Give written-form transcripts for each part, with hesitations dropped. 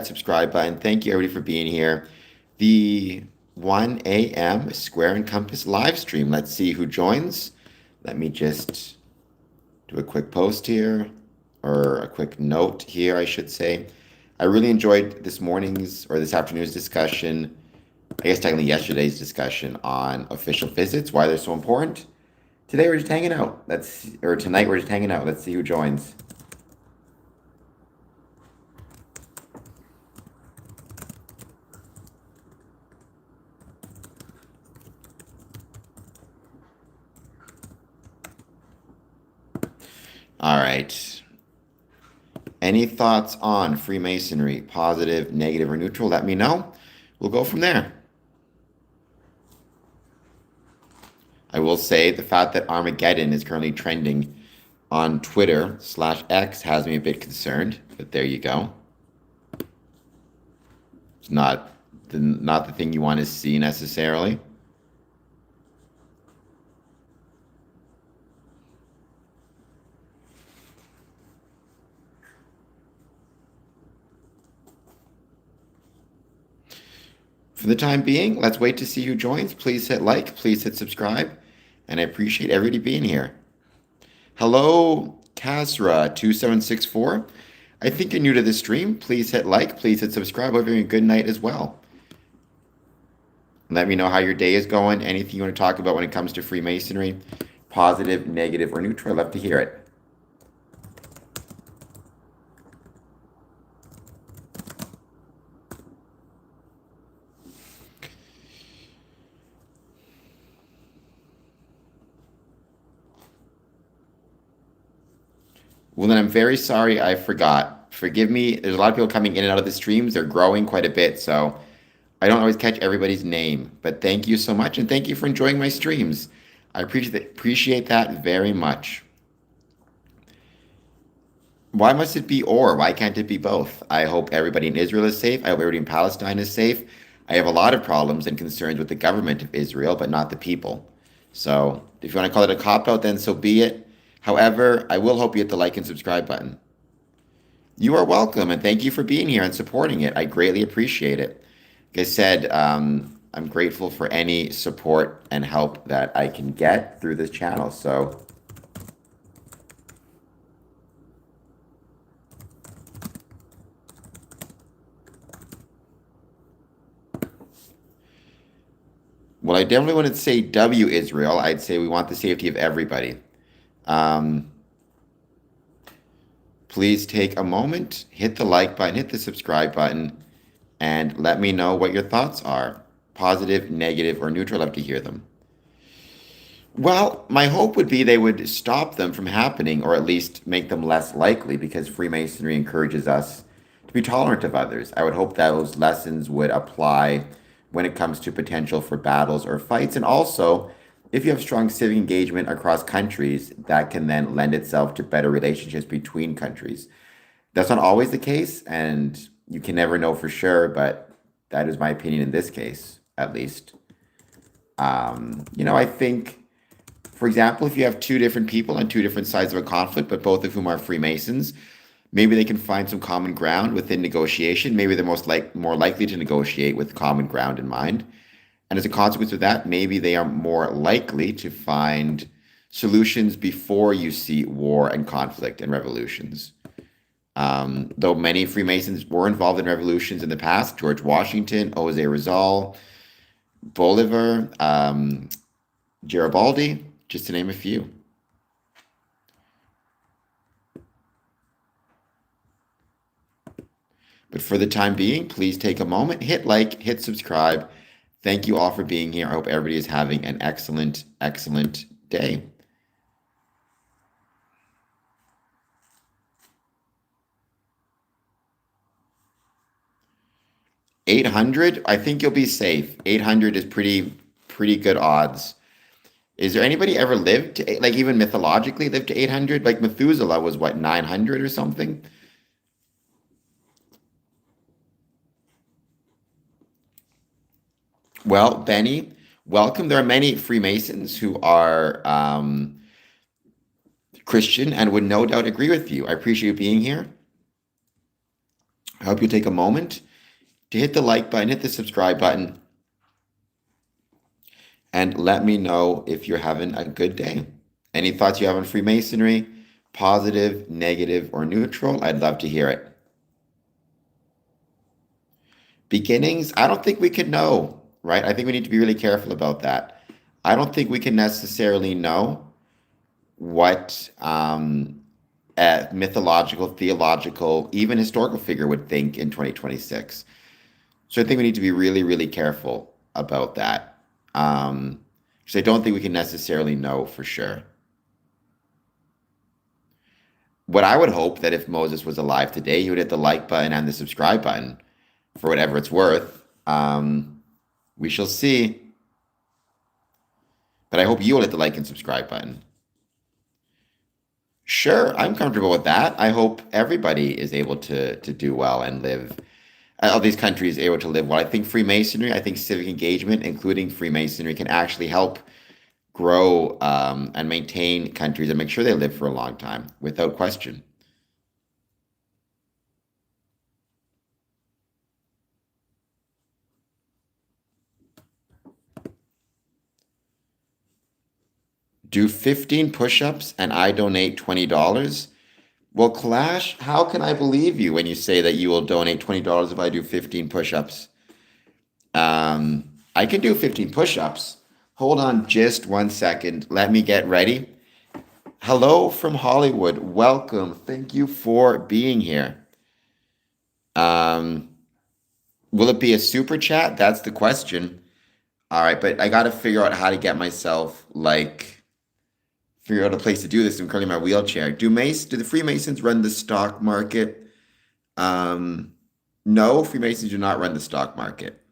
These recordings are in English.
subscribe button. Thank you everybody for being here. The 1 a.m. Square and Compass live stream. Let's see who joins. Let me just do a quick post here, or a quick note here, I should say. I really enjoyed this morning's or this afternoon's discussion, I guess technically yesterday's discussion on official visits, why they're so important. Today we're just hanging out. Tonight we're just hanging out. Let's see who joins. All right. Any thoughts on Freemasonry? Positive, negative, or neutral? Let me know. We'll go from there. I will say the fact that Armageddon is currently trending on Twitter/X has me a bit concerned, but there you go. It's not the thing you want to see necessarily. For the time being, let's wait to see who joins. Please hit like, please hit subscribe, and I appreciate everybody being here. Hello, Kasra2764. I think you're new to this stream. Please hit like, please hit subscribe. Hope you're having a good night as well. Let me know how your day is going. Anything you want to talk about when it comes to Freemasonry, positive, negative, or neutral. I'd love to hear it. Well, then I'm very sorry I forgot. Forgive me. There's a lot of people coming in and out of the streams. They're growing quite a bit, so I don't always catch everybody's name. But thank you so much, and thank you for enjoying my streams. I appreciate that very much. Why must it be or? Why can't it be both? I hope everybody in Israel is safe. I hope everybody in Palestine is safe. I have a lot of problems and concerns with the government of Israel, but not the people. So if you want to call it a cop-out, then so be it. However, I will hope you hit the like and subscribe button. You are welcome, and thank you for being here and supporting it. I greatly appreciate it. Like I said, I'm grateful for any support and help that I can get through this channel. So, well, I definitely wouldn't say W Israel. I'd say we want the safety of everybody. Please take a moment, hit the like button, hit the subscribe button, and let me know what your thoughts are. Positive, negative, or neutral. I'd love to hear them. Well, my hope would be they would stop them from happening, or at least make them less likely, because Freemasonry encourages us to be tolerant of others. I would hope those lessons would apply when it comes to potential for battles or fights, and also if you have strong civic engagement across countries, that can then lend itself to better relationships between countries. That's not always the case, and you can never know for sure, but that is my opinion in this case, at least. I think, for example, if you have two different people on two different sides of a conflict, but both of whom are Freemasons, maybe they can find some common ground within negotiation. Maybe they're more likely to negotiate with common ground in mind. And as a consequence of that, maybe they are more likely to find solutions before you see war and conflict and revolutions. Though many Freemasons were involved in revolutions in the past, George Washington, Jose Rizal, Bolivar, Garibaldi, just to name a few. But for the time being, please take a moment, hit like, hit subscribe. Thank you all for being here. I hope everybody is having an excellent, excellent day. $800, I think you'll be safe. 800 is pretty good odds. Is there anybody ever lived to, like even mythologically lived to 800? Like Methuselah was what, 900 or something? Well, Benny, welcome. There are many Freemasons who are Christian and would no doubt agree with you. I appreciate you being here. I hope you take a moment to hit the like button, hit the subscribe button, and let me know if you're having a good day. Any thoughts you have on Freemasonry, positive, negative, or neutral? I'd love to hear it. Beginnings, I don't think we could know, right? I think we need to be really careful about that. I don't think we can necessarily know what a mythological, theological, even historical figure would think in 2026. So I think we need to be really, really careful about that. Because I don't think we can necessarily know for sure. What I would hope that if Moses was alive today, he would hit the like button and the subscribe button for whatever it's worth. We shall see. But I hope you will hit the like and subscribe button. Sure, I'm comfortable with that. I hope everybody is able to do well and live. All these countries able to live well. I think Freemasonry, I think civic engagement, including Freemasonry, can actually help grow and maintain countries and make sure they live for a long time, without question. Do 15 push-ups and I donate $20. Well, Clash, how can I believe you when you say that you will donate $20 if I do 15 push-ups? I can do 15 push-ups. Hold on just 1 second. Let me get ready. Hello from Hollywood. Welcome. Thank you for being here. Will it be a super chat? That's the question. All right, but I got to figure out how to get myself figure out a place to do this. I'm currently in my wheelchair. Do the Freemasons run the stock market? No, Freemasons do not run the stock market.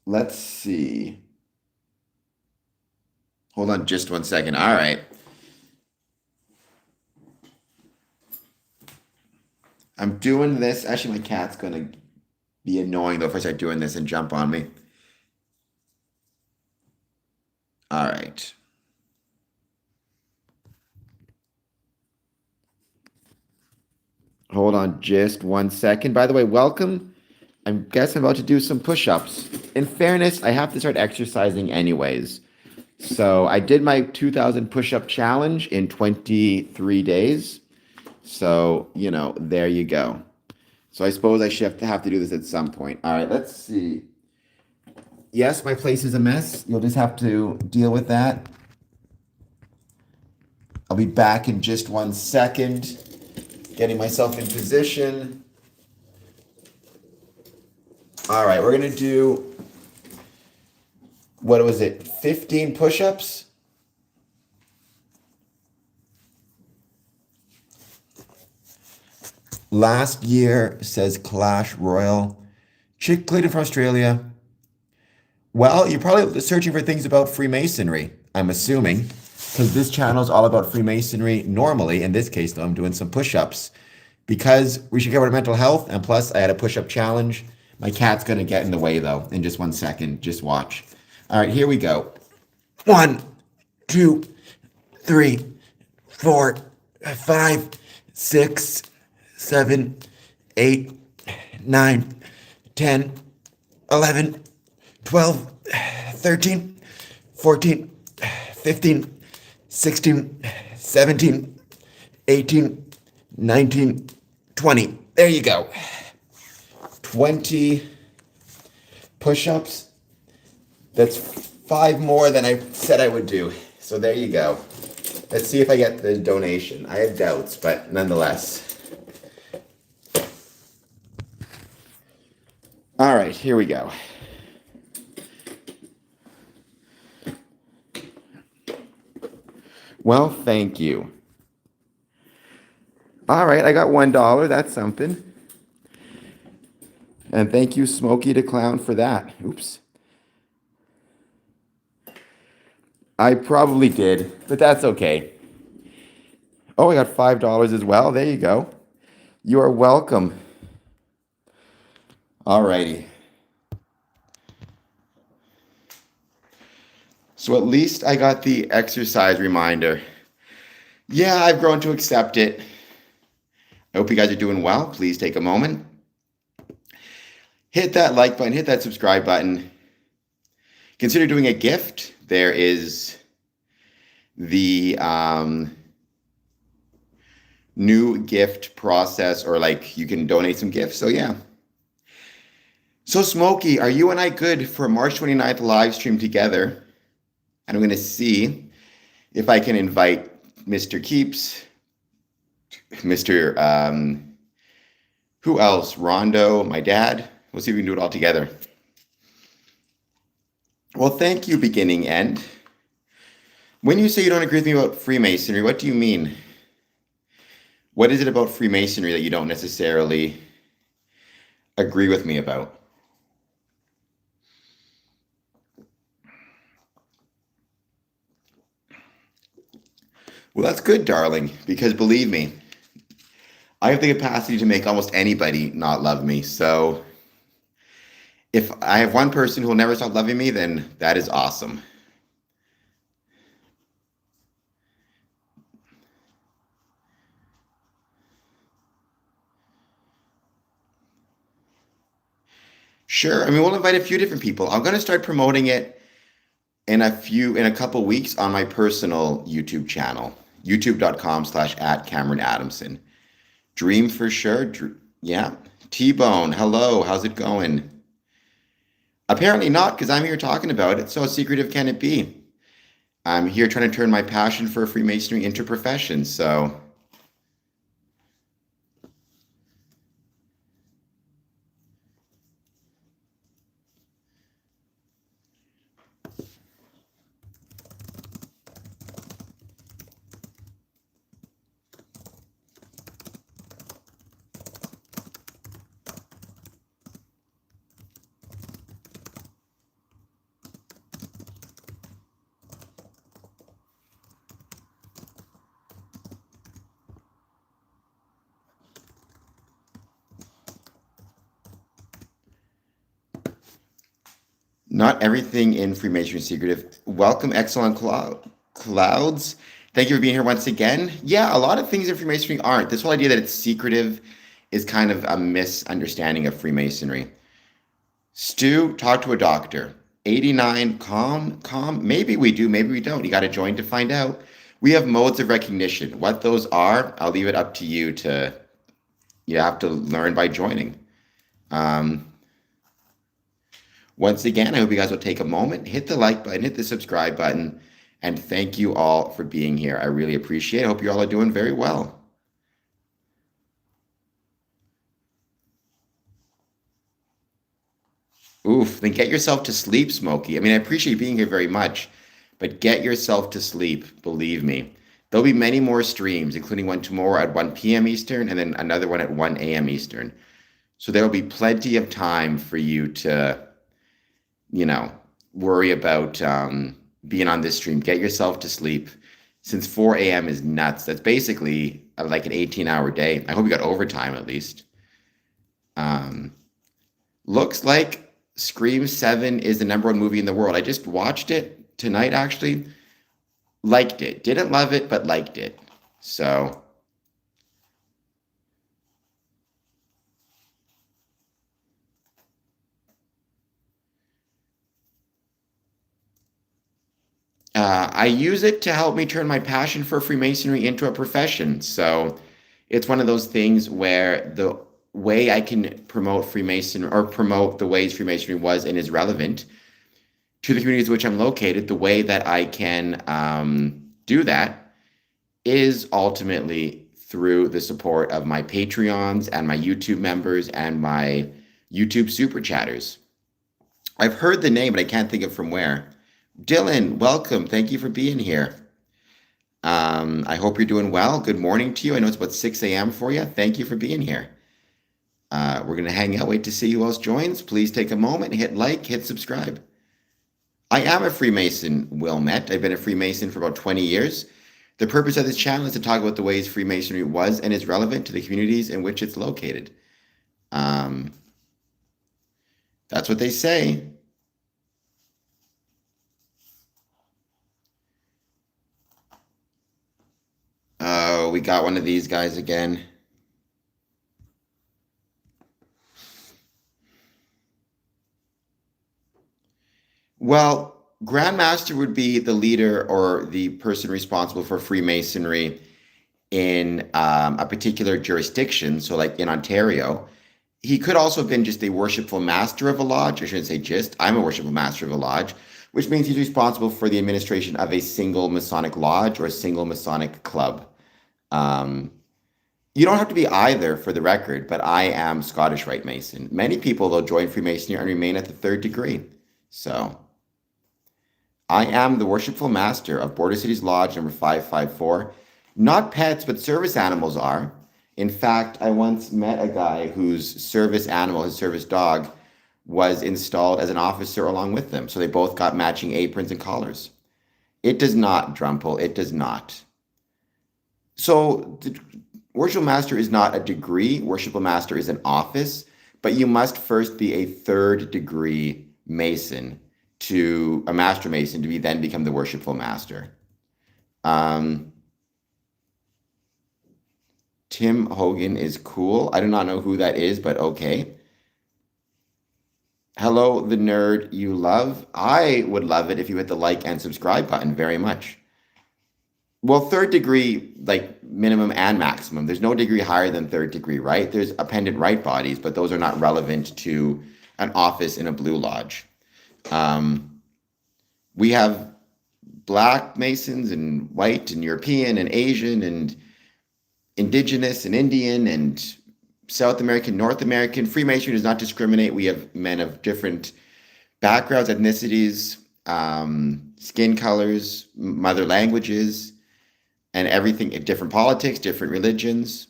Let's see. Hold on just 1 second. All right. I'm doing this. Actually, my cat's going to be annoying, though, if I start doing this and jump on me. All right. Hold on just 1 second. By the way, welcome. I guess I'm about to do some push-ups. In fairness, I have to start exercising anyways. So I did my 2,000 push-up challenge in 23 days. So, there you go. So I suppose I should have to do this at some point. All right, let's see. Yes, my place is a mess. You'll just have to deal with that. I'll be back in just 1 second. Getting myself in position. All right, we're going to do, what was it, 15 push-ups? Last year, says Clash Royal. Chick Clayton from Australia. Well, you're probably searching for things about Freemasonry, I'm assuming, because this channel is all about Freemasonry normally. In this case, though, I'm doing some push-ups because we should cover mental health, and plus I had a push-up challenge. My cat's going to get in the way, though, in just 1 second. Just watch. All right, here we go. 1, 2, 3, 4, 5, 6, 7, 8, 9, 10, 11, 12, 13, 14, 15, 16, 17, 18, 19, 20. There you go. 20 push-ups. That's 5 more than I said I would do. So there you go. Let's see if I get the donation. I have doubts, but nonetheless. All right, here we go. Well, thank you. All right, I got $1. That's something. And thank you, Smokey the Clown, for that. Oops. I probably did, but that's okay. Oh, I got $5 as well. There you go. You are welcome. All righty. So at least I got the exercise reminder. Yeah, I've grown to accept it. I hope you guys are doing well. Please take a moment hit that like button, hit that subscribe button. Consider doing a gift. There is the new gift process, or like you can donate some gifts. So yeah. So Smokey, are you and I good for March 29th live stream together? And I'm going to see if I can invite Mr. Keeps, Mr. Who else? Rondo, my dad. We'll see if we can do it all together. Well, thank you, beginning end. When you say you don't agree with me about Freemasonry, what do you mean? What is it about Freemasonry that you don't necessarily agree with me about? Well, that's good, darling, because believe me, I have the capacity to make almost anybody not love me. So if I have one person who will never stop loving me, then that is awesome. Sure. I mean, we'll invite a few different people. I'm going to start promoting it in a couple weeks on my personal YouTube channel, youtube.com/@CameronAdamson. Dream for sure. Yeah. T-Bone, hello. How's it going? Apparently not, because I'm here talking about it. So secretive can it be? I'm here trying to turn my passion for Freemasonry into profession. So not everything in Freemasonry is secretive. Welcome, Excellent Clouds. Thank you for being here once again. Yeah, a lot of things in Freemasonry aren't. This whole idea that it's secretive is kind of a misunderstanding of Freemasonry. Stu, talk to a doctor. 89, calm. Maybe we do, maybe we don't. You got to join to find out. We have modes of recognition. What those are, I'll leave it up to you to, you have to learn by joining. Once again, I hope you guys will take a moment, hit the like button, hit the subscribe button, and thank you all for being here. I really appreciate it. I hope you all are doing very well. Oof, then get yourself to sleep, Smokey. I mean, I appreciate you being here very much, but get yourself to sleep, believe me. There'll be many more streams, including one tomorrow at 1 p.m. Eastern and then another one at 1 a.m. Eastern. So there'll be plenty of time for you to, worry about being on this stream. Get yourself to sleep. Since 4 a.m. is nuts. That's basically like an 18-hour day. I hope you got overtime at least. Looks like Scream 7 is the #1 movie in the world. I just watched it tonight, actually. Liked it. Didn't love it, but liked it. So I use it to help me turn my passion for Freemasonry into a profession. So it's one of those things where the way I can promote Freemasonry or promote the ways Freemasonry was and is relevant to the communities in which I'm located, the way that I can do that is ultimately through the support of my Patreons and my YouTube members and my YouTube super chatters. I've heard the name, but I can't think of from where. Dylan, welcome. Thank you for being here. I hope you're doing well. Good morning to you. I know it's about 6 a.m. for you. Thank you for being here. We're going to hang out, wait to see who else joins. Please take a moment, hit like, hit subscribe. I am a Freemason, Wilmette. I've been a Freemason for about 20 years. The purpose of this channel is to talk about the ways Freemasonry was and is relevant to the communities in which it's located. That's what they say. Oh, we got one of these guys again. Well, Grand Master would be the leader or the person responsible for Freemasonry in a particular jurisdiction. So, like in Ontario, he could also have been just a worshipful master of a lodge. I shouldn't say just. I'm a worshipful master of a lodge, which means he's responsible for the administration of a single Masonic lodge or a single Masonic club. Um, you don't have to be either for the record, but I am Scottish Rite Mason. Many people, though, join Freemasonry and remain at the third degree. So I am the worshipful master of Border Cities Lodge number 554. Not pets, but service animals are. In fact, I once met a guy whose service animal, his service dog, was installed as an officer along with them. So they both got matching aprons and collars. It does not, Drumple. It does not. So the worshipful master is not a degree. Worshipful master is an office, but you must first be a third degree Mason to a master Mason to then become the worshipful master. Tim Hogan is cool. I do not know who that is, but okay. Hello, the nerd you love. I would love it if you hit the like and subscribe button very much. Well, third degree, like minimum and maximum. There's no degree higher than third degree, right? There's appendant right bodies, but those are not relevant to an office in a blue lodge. We have black Masons and white and European and Asian and indigenous and Indian and South American, North American. Freemasonry does not discriminate. We have men of different backgrounds, ethnicities, skin colors, mother languages, and everything, different politics, different religions.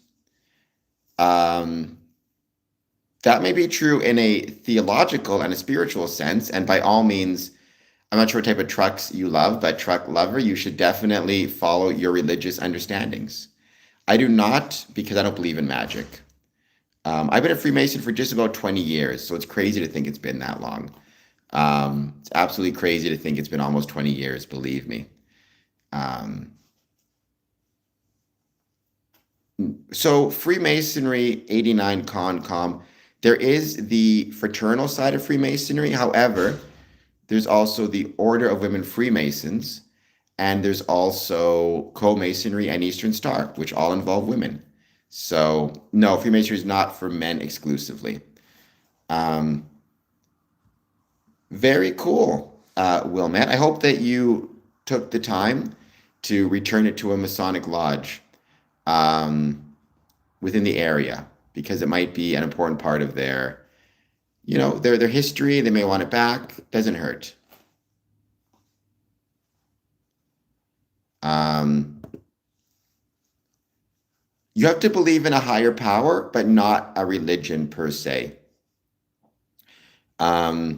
That may be true in a theological and a spiritual sense. And by all means, I'm not sure what type of trucks you love, but truck lover, you should definitely follow your religious understandings. I do not, because I don't believe in magic. I've been a Freemason for just about 20 years, so it's crazy to think it's been that long. It's absolutely crazy to think it's been almost 20 years, believe me. So Freemasonry 89 ConCom, there is the fraternal side of Freemasonry. However, there's also the Order of Women Freemasons, and there's also Co-Masonry and Eastern Star, which all involve women. So no, Freemasonry is not for men exclusively. Very cool, Wilmette. I hope that you took the time to return it to a Masonic lodge within the area, because it might be an important part of their, their history. They may want it back. Doesn't hurt. You have to believe in a higher power, but not a religion per se. I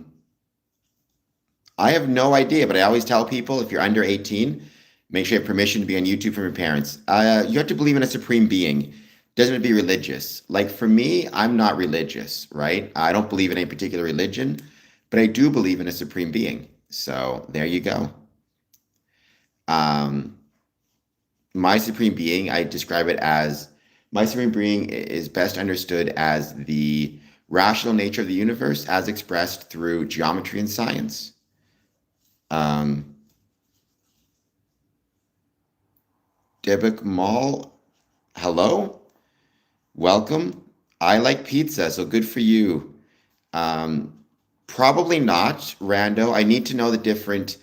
have no idea, but I always tell people, if you're under 18, make sure you have permission to be on YouTube from your parents. You have to believe in a supreme being. Doesn't have to be religious. Like for me, I'm not religious, right? I don't believe in any particular religion, but I do believe in a supreme being. So there you go. My supreme being, I describe it as, my supreme being is best understood as the rational nature of the universe as expressed through geometry and science. Debek Mall, hello, welcome. I like pizza, so good for you. Probably not, Rando. I need to know the different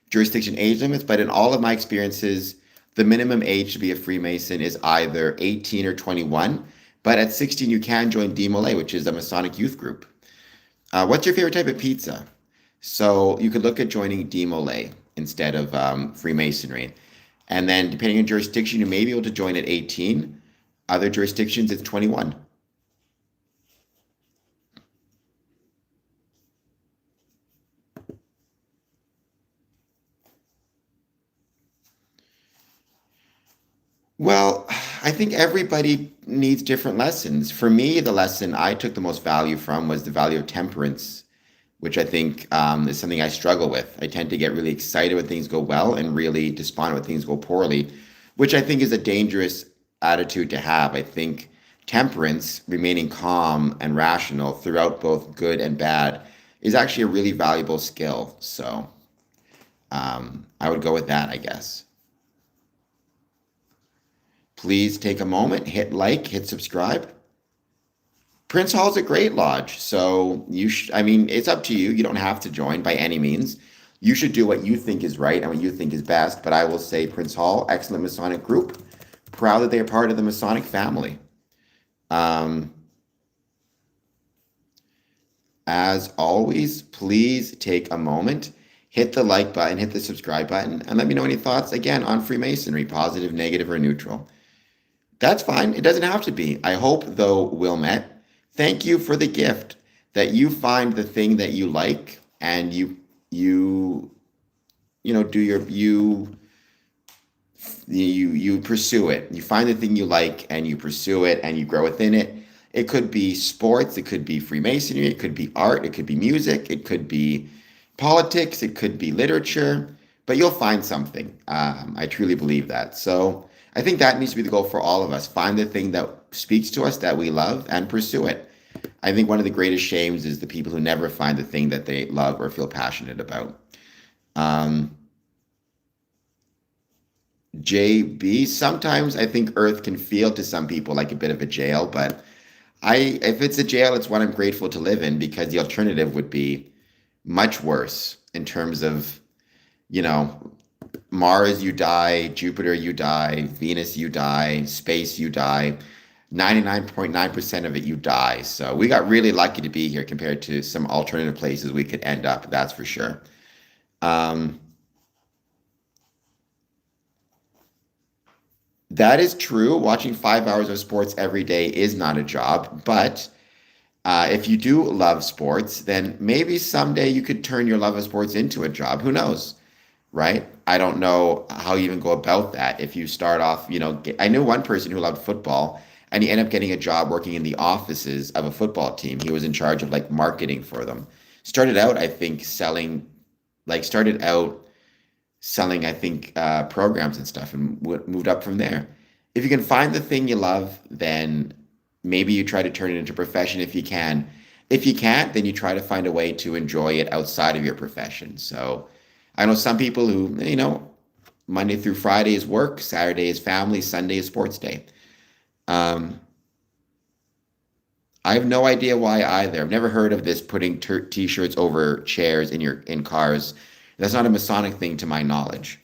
jurisdiction age limits, but in all of my experiences, the minimum age to be a Freemason is either 18 or 21, but at 16 you can join DMLA, which is a Masonic youth group. What's your favorite type of pizza? So you could look at joining DMLA instead of Freemasonry. And then depending on jurisdiction, you may be able to join at 18. Other jurisdictions, it's 21. Well, I think everybody needs different lessons. For me, the lesson I took the most value from was the value of temperance, which I think is something I struggle with. I tend to get really excited when things go well and really despondent when things go poorly, which I think is a dangerous attitude to have. I think temperance, remaining calm and rational throughout both good and bad, is actually a really valuable skill. So I would go with that, I guess. Please take a moment, hit like, hit subscribe. Prince Hall's a great lodge, so I mean, it's up to you. You don't have to join by any means. You should do what you think is right and what you think is best. But I will say Prince Hall, excellent Masonic group. Proud that they are part of the Masonic family. As always, please take a moment, hit the like button, hit the subscribe button, and let me know any thoughts again on Freemasonry, positive, negative, or neutral. That's fine. It doesn't have to be. I hope, though, Wilmette, thank you for the gift that you find the thing that you like and do you pursue it. You find the thing you like and you pursue it and you grow within it. It could be sports, it could be Freemasonry, it could be art, it could be music, it could be politics, it could be literature, but you'll find something. I truly believe that. So I think that needs to be the goal for all of us. Find the thing that speaks to us that we love and pursue it. I think one of the greatest shames is the people who never find the thing that they love or feel passionate about. JB, sometimes I think Earth can feel to some people like a bit of a jail, but if it's a jail, it's one I'm grateful to live in because the alternative would be much worse in terms of, Mars, you die, Jupiter, you die, Venus, you die, space, you die. 99.9% of it, you die. So we got really lucky to be here compared to some alternative places we could end up, that's for sure. That is true. Watching 5 hours of sports every day is not a job, but if you do love sports, then maybe someday you could turn your love of sports into a job. Who knows, right? I don't know how you even go about that. If you start off, I knew one person who loved football and he ended up getting a job working in the offices of a football team. He was in charge of like marketing for them. Started out, I think, selling, I think, programs and stuff and moved up from there. If you can find the thing you love, then maybe you try to turn it into a profession if you can. If you can't, then you try to find a way to enjoy it outside of your profession. So I know some people who, Monday through Friday is work, Saturday is family, Sunday is sports day. I have no idea why either. I've never heard of this putting t-shirts over chairs in cars. That's not a Masonic thing to my knowledge.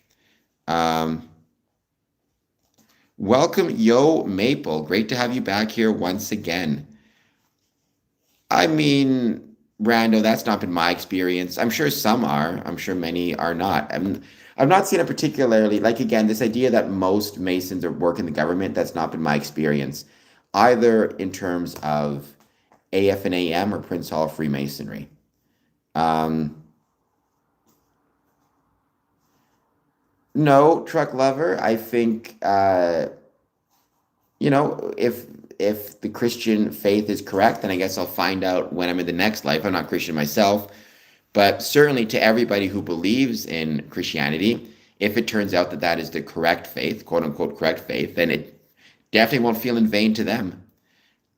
Welcome, Yo Maple. Great to have you back here once again. I mean, Rando, that's not been my experience. I'm sure some are. I'm sure many are not. I've not seen it particularly, like, again, this idea that most Masons work in the government, that's not been my experience, either in terms of AF and AM or Prince Hall Freemasonry. No, truck lover. I think, if the Christian faith is correct, then I guess I'll find out when I'm in the next life. I'm not Christian myself, but certainly to everybody who believes in Christianity, if it turns out that that is the correct faith, quote unquote correct faith, then it definitely won't feel in vain to them.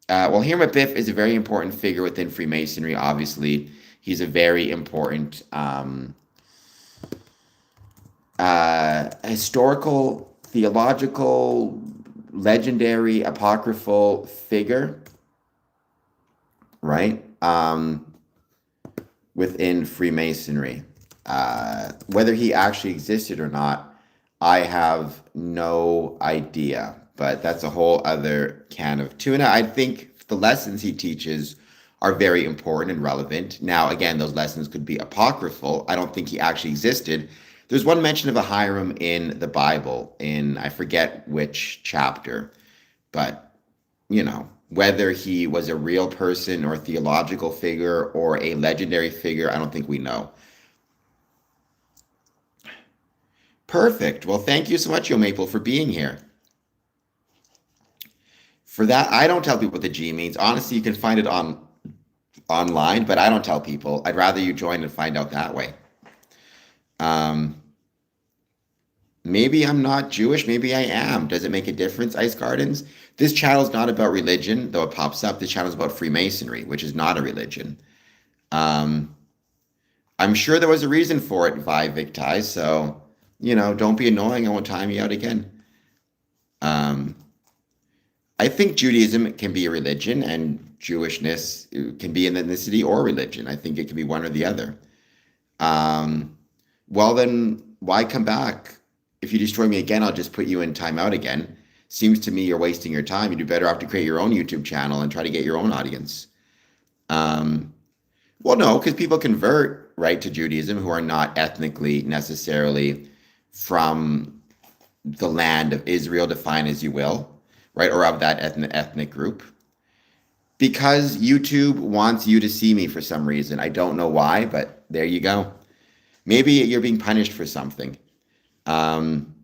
Well, Hermit Biff is a very important figure within Freemasonry, obviously. He's a very important historical, theological, legendary, apocryphal figure, right? Within Freemasonry. Whether he actually existed or not, I have no idea, but that's a whole other can of tuna. I think the lessons he teaches are very important and relevant. Now, again, those lessons could be apocryphal. I don't think he actually existed. There's one mention of a Hiram in the Bible in, I forget which chapter, but, whether he was a real person or a theological figure or a legendary figure, I don't think we know. Perfect. Well, thank you so much, Yo Maple, for being here. For that, I don't tell people what the G means. Honestly, you can find it online, but I don't tell people. I'd rather you join and find out that way. Maybe I'm not Jewish. Maybe I am. Does it make a difference, Ice Gardens? This channel is not about religion, though it pops up. This channel is about Freemasonry, which is not a religion. I'm sure there was a reason for it, Vi Victi. So, don't be annoying. I won't time you out again. Um, I think Judaism can be a religion and Jewishness can be an ethnicity or religion. I think it can be one or the other. Um, well, then why come back? If you destroy me again, I'll just put you in timeout again. Seems to me you're wasting your time. You do better off to create your own YouTube channel and try to get your own audience. Um, well, no, because people convert right to Judaism who are not ethnically necessarily from the land of Israel, define as you will, right, or of that ethnic group. Because YouTube wants you to see me for some reason. I don't know why, but there you go. Maybe you're being punished for something. Um,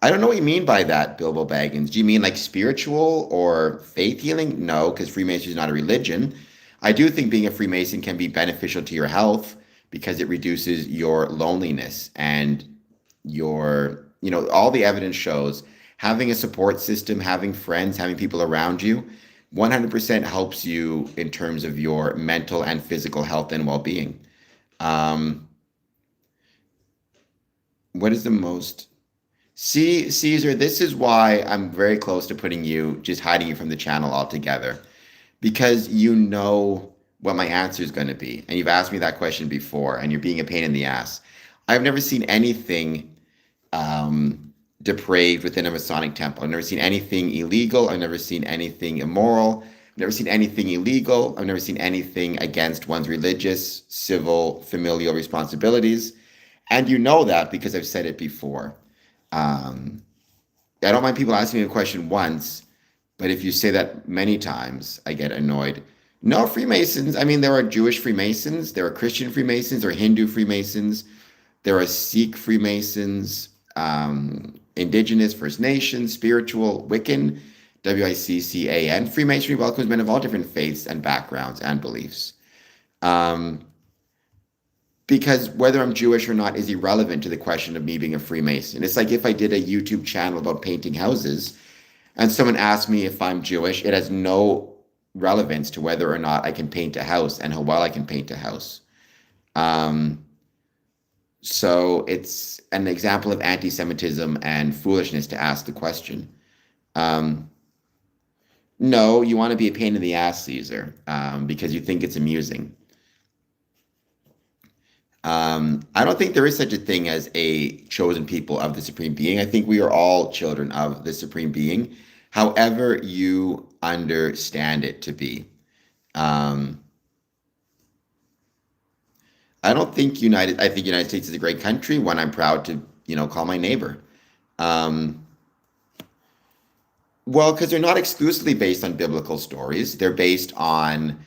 I don't know what you mean by that, Bilbo Baggins. Do you mean like spiritual or faith healing? No, because Freemasonry is not a religion. I do think being a Freemason can be beneficial to your health because it reduces your loneliness and all the evidence shows having a support system, having friends, having people around you 100% helps you in terms of your mental and physical health and well-being. Um, what is the most See, Caesar, this is why I'm very close to putting you, just hiding you from the channel altogether, because you know what my answer is going to be. And you've asked me that question before, and you're being a pain in the ass. I've never seen anything depraved within a Masonic temple. I've never seen anything illegal. I've never seen anything immoral. I've never seen anything illegal. I've never seen anything against one's religious, civil, familial responsibilities. And you know that because I've said it before. Um, I don't mind people asking me a question once, but if you say that many times, I get annoyed. No, Freemasons. I mean, there are Jewish Freemasons, there are Christian Freemasons, there are Hindu Freemasons, there are Sikh Freemasons, Indigenous, First Nations, spiritual, Wiccan, Wiccan. Freemasonry welcomes men of all different faiths and backgrounds and beliefs. Um, because whether I'm Jewish or not is irrelevant to the question of me being a Freemason. It's like if I did a YouTube channel about painting houses and someone asked me if I'm Jewish, it has no relevance to whether or not I can paint a house and how well I can paint a house. Um, so it's an example of anti-Semitism and foolishness to ask the question. Um, no, you want to be a pain in the ass, Caesar, because you think it's amusing. I don't think there is such a thing as a chosen people of the Supreme Being. I think we are all children of the Supreme Being, however you understand it to be. Um, I think United States is a great country, one I'm proud to, call my neighbor. Um, well, because they're not exclusively based on biblical stories. They're based on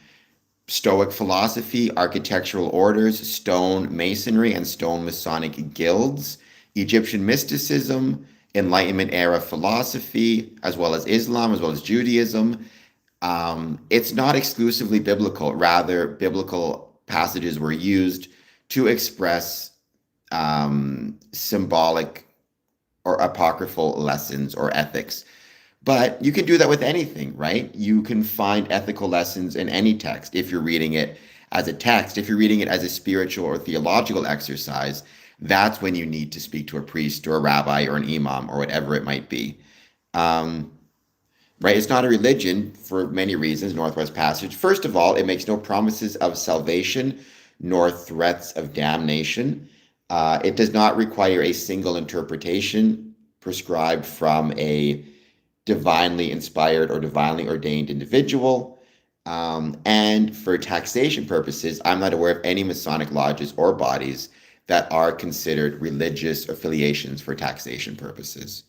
Stoic philosophy, architectural orders, stone masonry and stone Masonic guilds, Egyptian mysticism, Enlightenment era philosophy, as well as Islam, as well as Judaism. It's not exclusively biblical. Rather, biblical passages were used to express symbolic or apocryphal lessons or ethics. But you can do that with anything, right? You can find ethical lessons in any text if you're reading it as a text. If you're reading it as a spiritual or theological exercise, that's when you need to speak to a priest or a rabbi or an imam or whatever it might be. Right? It's not a religion for many reasons, Northwest Passage. First of all, it makes no promises of salvation nor threats of damnation. It does not require a single interpretation prescribed from a divinely inspired or divinely ordained individual. And for taxation purposes, I'm not aware of any Masonic lodges or bodies that are considered religious affiliations for taxation purposes.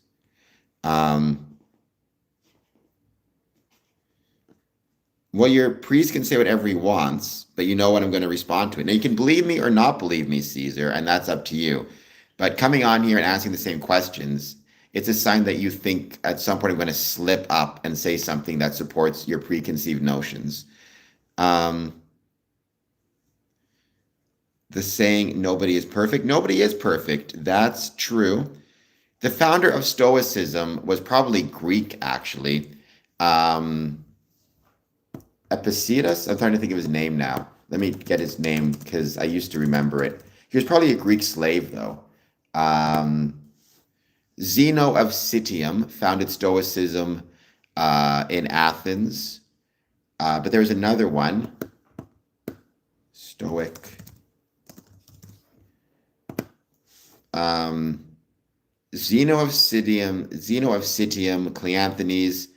Well, your priest can say whatever he wants, but you know what I'm going to respond to it. Now, you can believe me or not believe me, Caesar, and that's up to you. But coming on here and asking the same questions, it's a sign that you think at some point I'm going to slip up and say something that supports your preconceived notions. Um, the saying, nobody is perfect. Nobody is perfect. That's true. The founder of Stoicism was probably Greek, actually. Epictetus? I'm trying to think of his name now. Let me get his name because I used to remember it. He was probably a Greek slave, though. Um, Zeno of Citium founded Stoicism in Athens. But there was another one, Stoic. Um, Zeno of Citium, Cleanthes,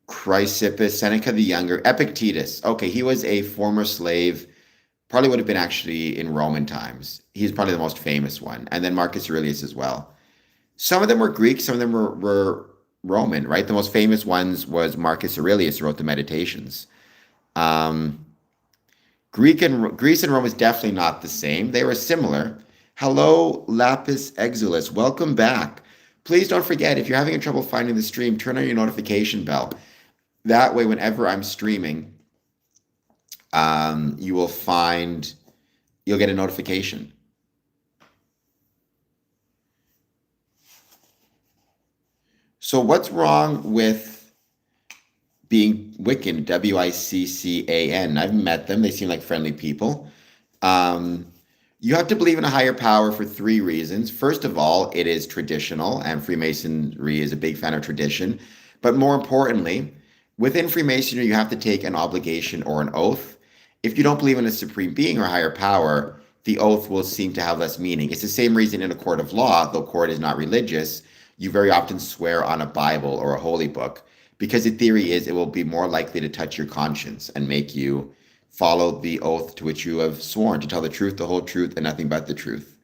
Chrysippus, Seneca the Younger, Epictetus. Okay, he was a former slave. Probably would have been actually in Roman times. He's probably the most famous one. And then Marcus Aurelius as well. Some of them were Greek, some of them were Roman, right? The most famous ones was Marcus Aurelius, who wrote the Meditations. Um, Greece and Rome is definitely not the same. They were similar. Hello, Lapis Exulus. Welcome back. Please don't forget, if you're having trouble finding the stream, turn on your notification bell. That way, whenever I'm streaming, you'll get a notification. So what's wrong with being Wiccan, Wiccan? I've met them. They seem like friendly people. You have to believe in a higher power for three reasons. First of all, it is traditional, and Freemasonry is a big fan of tradition. But more importantly, within Freemasonry, you have to take an obligation or an oath. If you don't believe in a supreme being or higher power, the oath will seem to have less meaning. It's the same reason in a court of law, though court is not religious, you very often swear on a Bible or a holy book, because the theory is it will be more likely to touch your conscience and make you follow the oath to which you have sworn to tell the truth, the whole truth, and nothing but the truth.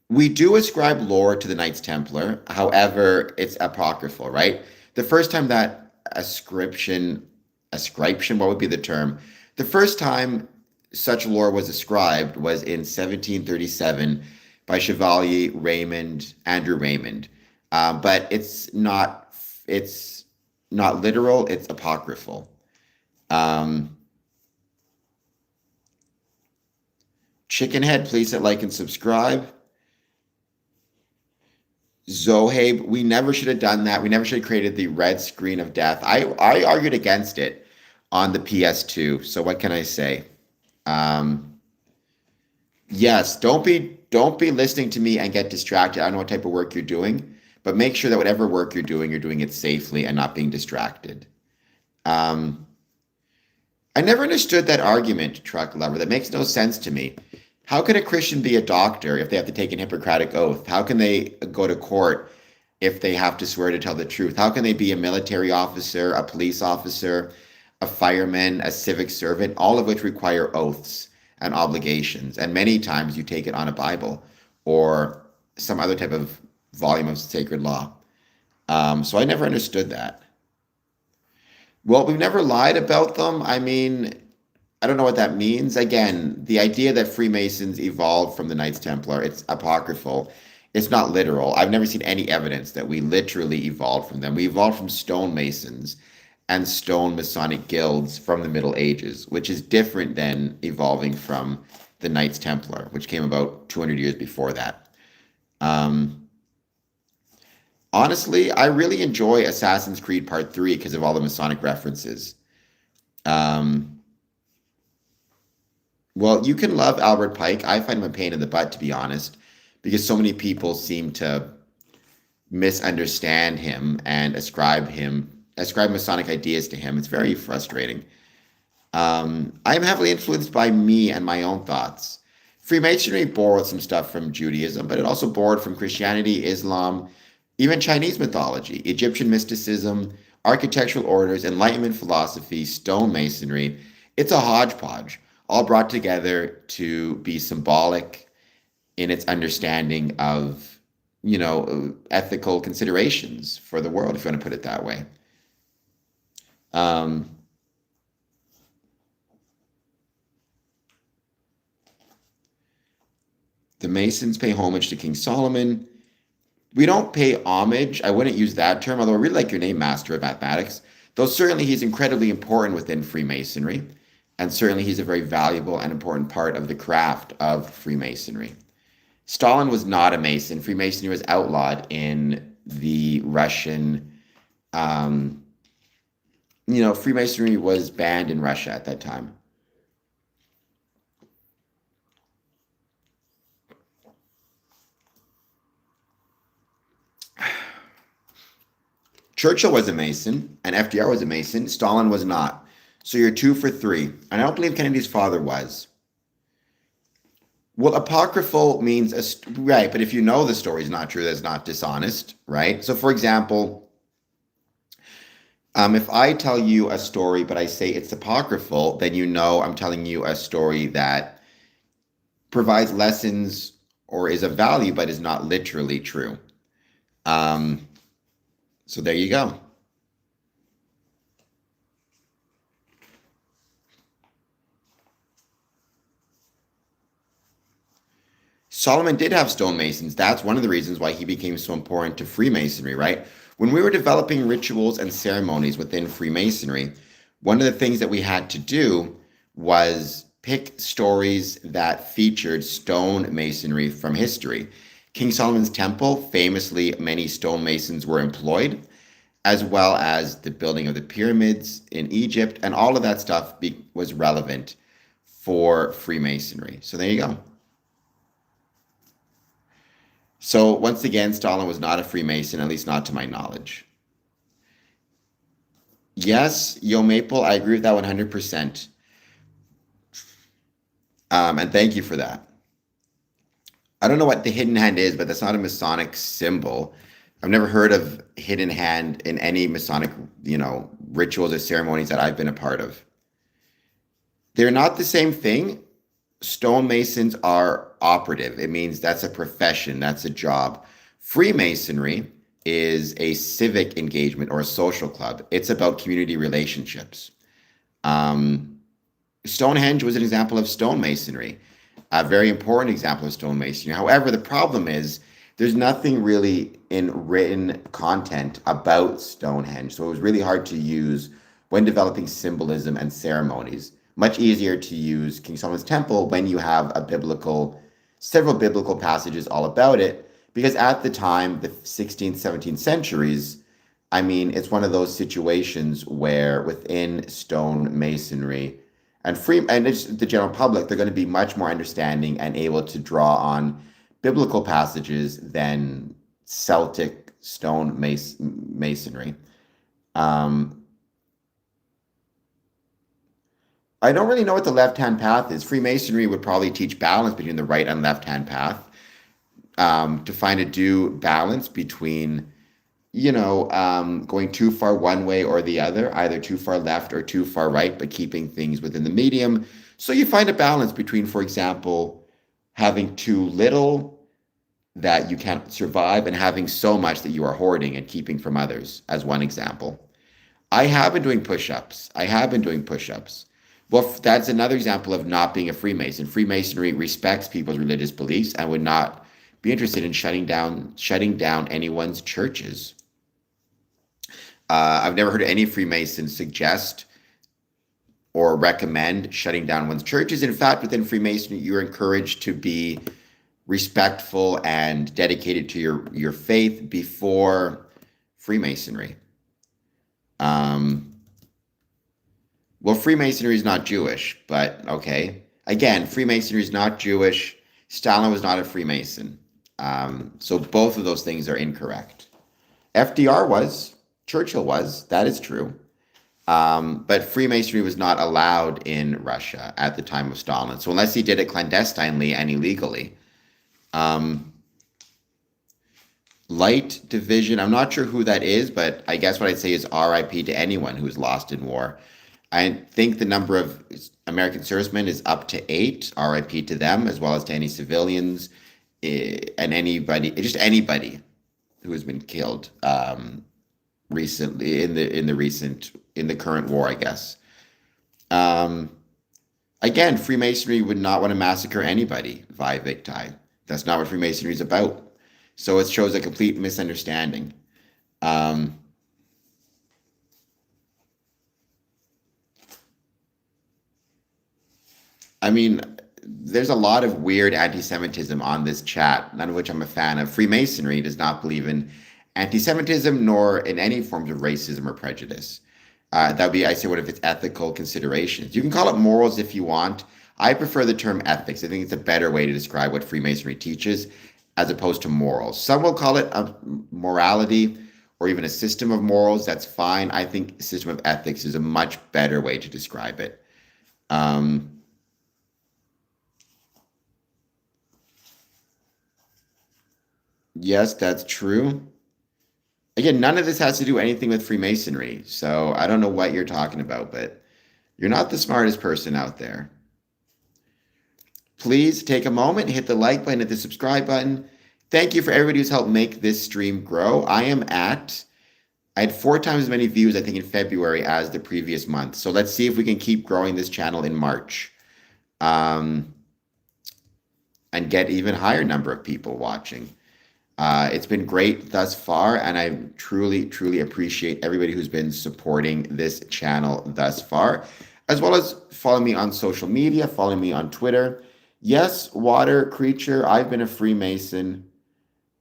We do ascribe lore to the Knights Templar. However, it's apocryphal, right? The first time that ascription, what would be the term? The first time such lore was ascribed was in 1737 by Chevalier Andrew Raymond. But it's not literal, it's apocryphal. Chickenhead, please hit like and subscribe. Zohabe, we never should have done that. We never should have created the red screen of death. I argued against it on the PS2. So what can I say? Yes, don't be listening to me and get distracted. I don't know what type of work you're doing, but make sure that whatever work you're doing it safely and not being distracted. I never understood that argument, Truck Lover. That makes no sense to me. How can a Christian be a doctor if they have to take an Hippocratic oath? How can they go to court if they have to swear to tell the truth? How can they be a military officer, a police officer, a fireman, a civic servant, all of which require oaths and obligations? And many times you take it on a Bible or some other type of volume of sacred law. So I never understood that. Well, we've never lied about them. I mean, I don't know what that means. Again, the idea that Freemasons evolved from the Knights Templar, it's apocryphal. It's not literal. I've never seen any evidence that we literally evolved from them. We evolved from stonemasons and stone Masonic guilds from the Middle Ages, which is different than evolving from the Knights Templar, which came about 200 years before that. Honestly, I really enjoy Assassin's Creed Part 3 because of all the Masonic references. Well, you can love Albert Pike. I find him a pain in the butt, to be honest, because so many people seem to misunderstand him and ascribe Masonic ideas to him. It's very frustrating. I'm heavily influenced by me and my own thoughts. Freemasonry borrowed some stuff from Judaism, but it also borrowed from Christianity, Islam, even Chinese mythology, Egyptian mysticism, architectural orders, Enlightenment philosophy, stonemasonry. It's a hodgepodge, all brought together to be symbolic in its understanding of, ethical considerations for the world, if you want to put it that way. The Masons pay homage to King Solomon. We don't pay homage. I wouldn't use that term, although I really like your name, Master of Mathematics. Though certainly he's incredibly important within Freemasonry, and certainly he's a very valuable and important part of the craft of Freemasonry. Stalin was not a Mason. Freemasonry was outlawed in the Russian Um, Freemasonry was banned in Russia at that time. Churchill was a Mason, and FDR was a Mason. Stalin was not. So you're 2 for 3. And I don't believe Kennedy's father was. Well, apocryphal means right, but if you know the story is not true, that's not dishonest, right? So, for example, if I tell you a story, but I say it's apocryphal, then you know I'm telling you a story that provides lessons or is of value, but is not literally true. So there you go. Solomon did have stonemasons. That's one of the reasons why he became so important to Freemasonry, right? When we were developing rituals and ceremonies within Freemasonry, one of the things that we had to do was pick stories that featured stonemasonry from history. King Solomon's Temple, famously, many stonemasons were employed, as well as the building of the pyramids in Egypt, and all of that stuff was relevant for Freemasonry. So there you go. So once again, Stalin was not a Freemason, at least not to my knowledge. Yes, Yo Maple, I agree with that 100%. And thank you for that. I don't know what the hidden hand is, but that's not a Masonic symbol. I've never heard of hidden hand in any Masonic, rituals or ceremonies that I've been a part of. They're not the same thing. Stonemasons are operative. It means that's a profession, that's a job. Freemasonry is a civic engagement or a social club. It's about community relationships. Stonehenge was an example of stonemasonry, a very important example of stonemasonry. However, the problem is there's nothing really in written content about Stonehenge. So it was really hard to use when developing symbolism and ceremonies. Much easier to use King Solomon's Temple when you have several biblical passages all about it, because at the time, the 16th, 17th centuries, I mean, it's one of those situations where within stone masonry and the general public, they're going to be much more understanding and able to draw on biblical passages than Celtic stone masonry. I don't really know what the left-hand path is. Freemasonry would probably teach balance between the right and left-hand path, to find a due balance between, going too far one way or the other, either too far left or too far right, but keeping things within the medium. So you find a balance between, for example, having too little that you can't survive and having so much that you are hoarding and keeping from others, as one example. I have been doing push-ups. Well, that's another example of not being a Freemason. Freemasonry respects people's religious beliefs and would not be interested in shutting down anyone's churches. I've never heard any Freemason suggest or recommend shutting down one's churches. In fact, within Freemasonry, you're encouraged to be respectful and dedicated to your faith before Freemasonry. Well, Freemasonry is not Jewish, but okay. Again, Freemasonry is not Jewish. Stalin was not a Freemason. So both of those things are incorrect. FDR was, Churchill was, that is true. But Freemasonry was not allowed in Russia at the time of Stalin. So unless he did it clandestinely and illegally. Light Division, I'm not sure who that is, but I guess what I'd say is RIP to anyone who's lost in war. I think the number of American servicemen is up to 8, RIP to them, as well as to any civilians and anybody who has been killed recently in the current war, I guess. Again, Freemasonry would not want to massacre anybody via Victi. That's not what Freemasonry is about. So it shows a complete misunderstanding. I mean, there's a lot of weird anti-Semitism on this chat, none of which I'm a fan of. Freemasonry does not believe in anti-Semitism nor in any forms of racism or prejudice. That would be, I say, one of its ethical considerations. You can call it morals if you want. I prefer the term ethics. I think it's a better way to describe what Freemasonry teaches as opposed to morals. Some will call it a morality or even a system of morals. That's fine. I think system of ethics is a much better way to describe it. Yes, that's true. Again, none of this has to do anything with Freemasonry. So I don't know what you're talking about, but you're not the smartest person out there. Please take a moment, hit the like button, hit the subscribe button. Thank you for everybody who's helped make this stream grow. I had 4 times as many views, I think, in February as the previous month. So let's see if we can keep growing this channel in March. And get even higher number of people watching. It's been great thus far, and I truly, truly appreciate everybody who's been supporting this channel thus far, as well as following me on social media, following me on Twitter. Yes, Water Creature, I've been a Freemason.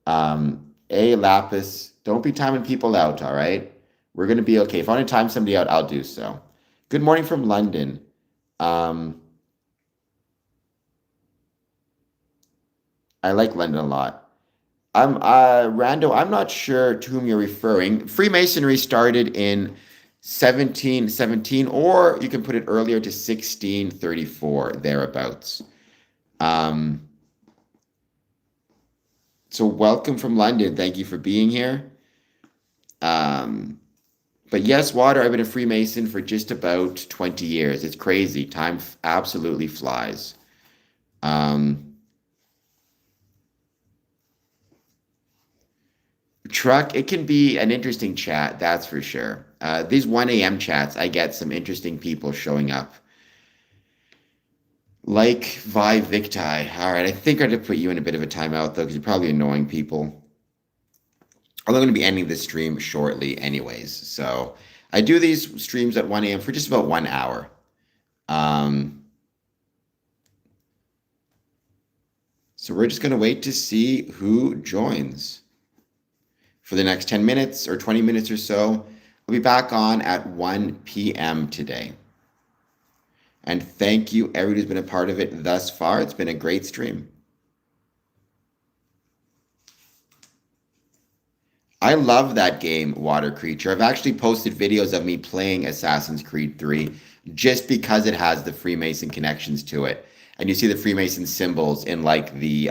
A Lapis, don't be timing people out, all right? We're going to be okay. If I want to time somebody out, I'll do so. Good morning from London. I like London a lot. Rando, I'm not sure to whom you're referring. Freemasonry started in 1717, or you can put it earlier to 1634, thereabouts. So welcome from London. Thank you for being here. But yes, Water, I've been a Freemason for just about 20 years. It's crazy. Time absolutely flies. Truck, it can be an interesting chat, that's for sure. These 1 a.m. chats, I get some interesting people showing up. Like Vi Victai. All right, I think I have to put you in a bit of a timeout, though, because you're probably annoying people. I'm going to be ending this stream shortly anyways. So I do these streams at 1 a.m. for just about 1 hour. So we're just going to wait to see who joins. For the next 10 minutes or 20 minutes or so, I'll be back on at 1 p.m. today. And thank you, everybody who's been a part of it thus far. It's been a great stream. I love that game, Water Creature. I've actually posted videos of me playing Assassin's Creed 3 just because it has the Freemason connections to it. And you see the Freemason symbols in like the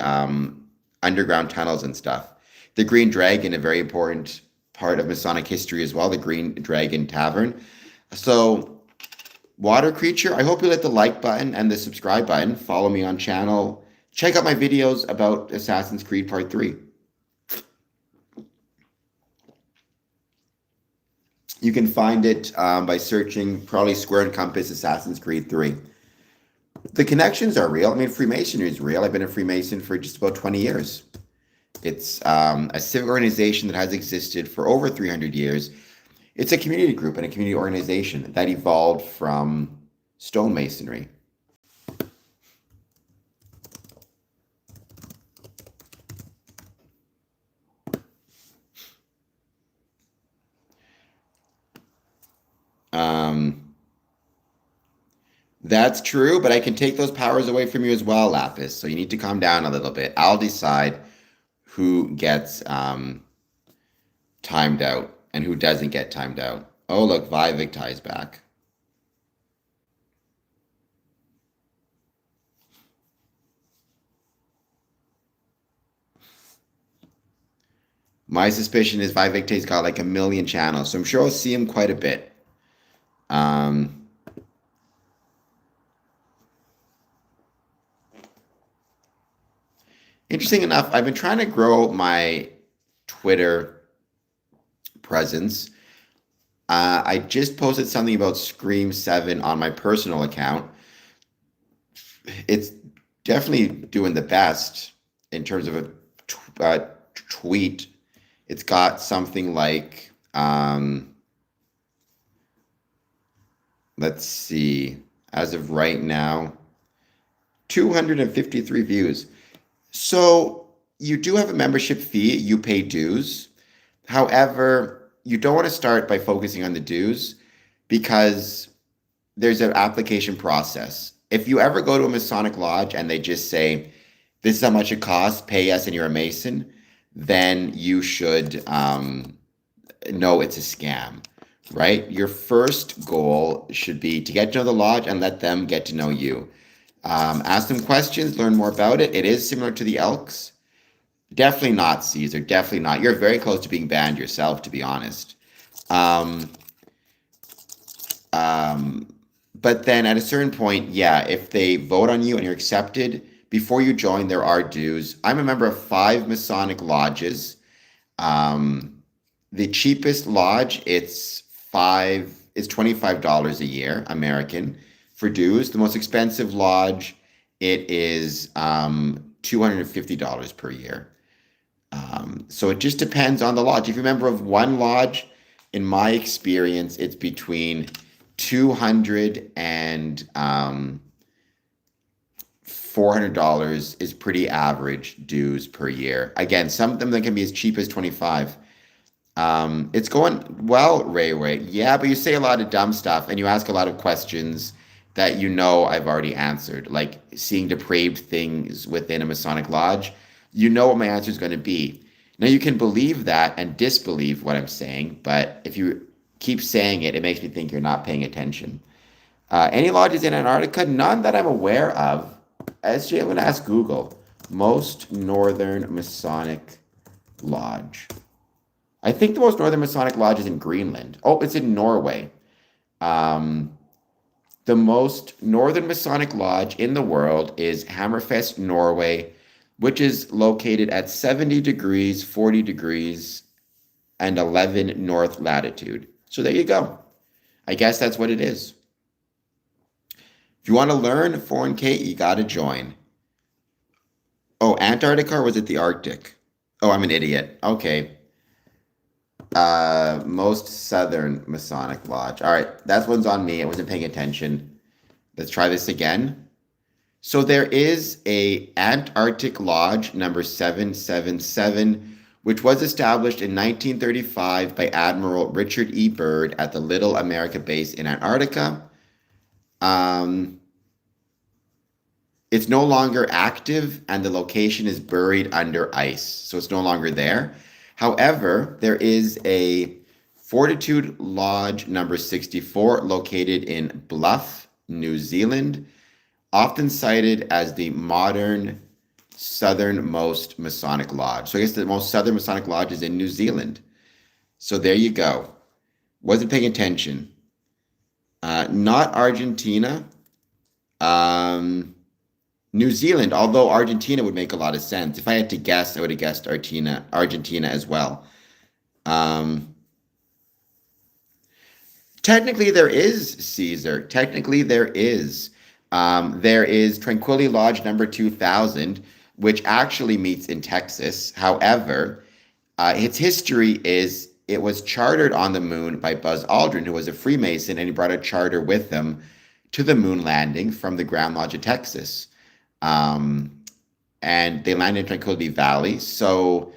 underground tunnels and stuff. The Green Dragon, a very important part of Masonic history as well, the Green Dragon Tavern. So, Water Creature, I hope you hit the like button and the subscribe button. Follow me on channel. Check out my videos about Assassin's Creed Part 3. You can find it by searching probably Square and Compass Assassin's Creed 3. The connections are real. I mean, Freemasonry is real. I've been a Freemason for just about 20 years. It's a civic organization that has existed for over 300 years. It's a community group and a community organization that evolved from stonemasonry. That's true, but I can take those powers away from you as well, Lapis. So you need to calm down a little bit. I'll decide who gets timed out and who doesn't get timed out. Oh, look, Vi Victai is back. My suspicion is Vi Victai's got like 1 million channels, so I'm sure I'll see him quite a bit. Interesting enough, I've been trying to grow my Twitter presence. I just posted something about Scream 7 on my personal account. It's definitely doing the best in terms of a tweet. It's got something like, let's see, as of right now, 253 views. So you do have a membership fee. You pay dues. However, you don't want to start by focusing on the dues because there's an application process. If you ever go to a Masonic lodge and they just say, this is how much it costs, pay us and you're a Mason, then you should know it's a scam, right? Your first goal should be to get to know the lodge and let them get to know you. Ask them questions, learn more about it. It is similar to the Elks. Definitely not Caesar, definitely not. You're very close to being banned yourself, to be honest. Um, um, but then at a certain point, yeah, if they vote on you and you're accepted, before you join, there are dues. I'm a member of 5 Masonic lodges. Um, the cheapest lodge, it's $25 a year, American, for dues. The most expensive lodge, it is $250 per year. So it just depends on the lodge. If you're a member of one lodge, in my experience, it's between 200 and $400 is pretty average dues per year. Again, some of them that can be as cheap as 25. It's going well, Ray. Yeah, but you say a lot of dumb stuff and you ask a lot of questions that you know I've already answered, like seeing depraved things within a Masonic lodge. You know what my answer is going to be. Now you can believe that and disbelieve what I'm saying, but if you keep saying it, it makes me think you're not paying attention. Any lodges in Antarctica? None that I'm aware of. SJ, I'm going to ask Google. Most Northern Masonic Lodge. I think the most Northern Masonic Lodge is in Greenland. Oh, it's in Norway. Um, the most Northern Masonic Lodge in the world is Hammerfest, Norway, which is located at 70 degrees, 40 degrees, and 11 north latitude. So there you go. I guess that's what it is. If you want to learn 401k, you got to join. Oh, Antarctica, or was it the Arctic? Oh, I'm an idiot. Okay. Most Southern Masonic Lodge. All right, that one's on me. I wasn't paying attention. Let's try this again. So there is a Antarctic Lodge number 777, which was established in 1935 by Admiral Richard E. Byrd at the Little America base in Antarctica. It's no longer active and the location is buried under ice, so it's no longer there. However, there is a Fortitude Lodge number 64 located in Bluff, New Zealand, often cited as the modern southernmost Masonic Lodge. So I guess the most southern Masonic Lodge is in New Zealand. So there you go. Wasn't paying attention. Not Argentina. New Zealand, although Argentina would make a lot of sense. If I had to guess, I would have guessed Argentina as well. Technically, there is Caesar. Technically, there is. There is Tranquility Lodge number 2000, which actually meets in Texas. However, its history is it was chartered on the moon by Buzz Aldrin, who was a Freemason, and he brought a charter with him to the moon landing from the Grand Lodge of Texas. And they landed in Tranquility Valley. So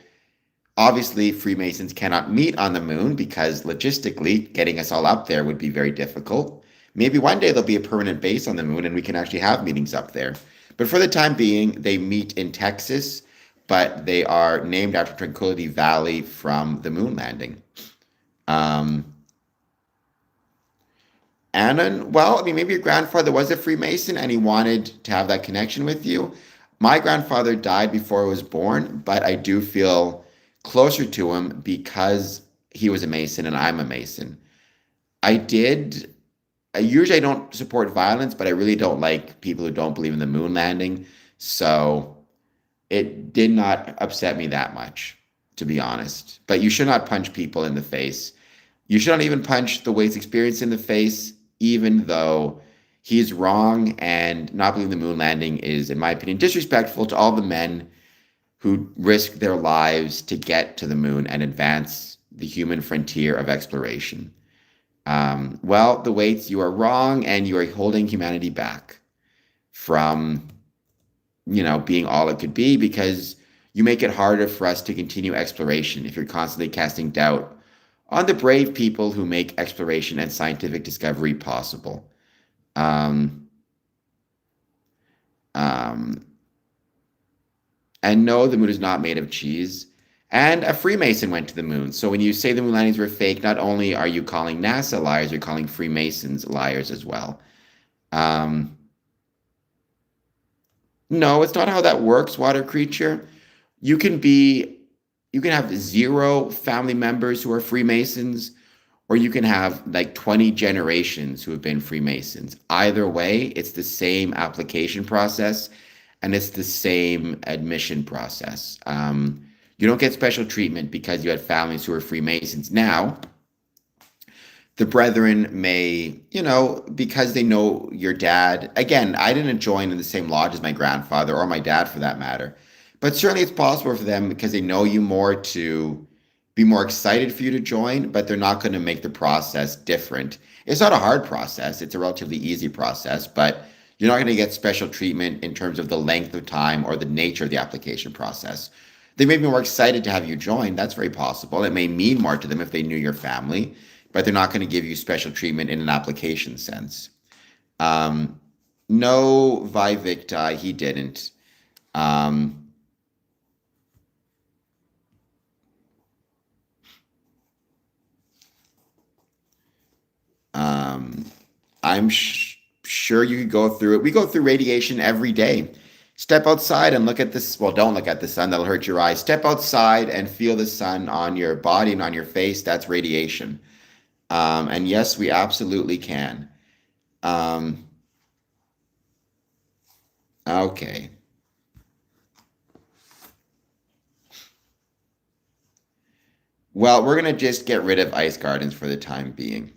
obviously, Freemasons cannot meet on the moon because logistically, getting us all up there would be very difficult. Maybe one day there'll be a permanent base on the moon and we can actually have meetings up there. But for the time being, they meet in Texas, but they are named after Tranquility Valley from the moon landing. Annan, well, I mean, maybe your grandfather was a Freemason and he wanted to have that connection with you. My grandfather died before I was born, but I do feel closer to him because he was a Mason and I'm a Mason. Usually I don't support violence, but I really don't like people who don't believe in the moon landing. So it did not upset me that much, to be honest. But you should not punch people in the face. You should not even punch the Waite's experience in the face, even though he's wrong, and not believing the moon landing is, in my opinion, disrespectful to all the men who risked their lives to get to the moon and advance the human frontier of exploration. Well, the Waits, you are wrong, and you are holding humanity back from, being all it could be because You make it harder for us to continue exploration if you're constantly casting doubt on the brave people who make exploration and scientific discovery possible. Um, um, and no, the moon is not made of cheese. And a Freemason went to the moon. So when you say the moon landings were fake, not only are you calling NASA liars, you're calling Freemasons liars as well. Um, no, it's not how that works, water creature. You can be, you can have zero family members who are Freemasons, or you can have like 20 generations who have been Freemasons. Either way, it's the same application process and it's the same admission process. You don't get special treatment because you had families who are Freemasons. Now, the brethren may, because they know your dad. Again, I didn't join in the same lodge as my grandfather or my dad for that matter. But certainly it's possible for them because they know you more to be more excited for you to join, but they're not going to make the process different. It's not a hard process, it's a relatively easy process, but you're not going to get special treatment in terms of the length of time or the nature of the application process. They may be more excited to have you join. That's very possible. It may mean more to them if they knew your family, but they're not going to give you special treatment in an application sense. Um, no, Vi Victi, he didn't. Um, I'm sure you could go through it. We go through radiation every day. Step outside and look at this. Well, don't look at the sun. That'll hurt your eyes. Step outside and feel the sun on your body and on your face. That's radiation. And yes, we absolutely can. Um, okay. Well, we're going to just get rid of ice gardens for the time being.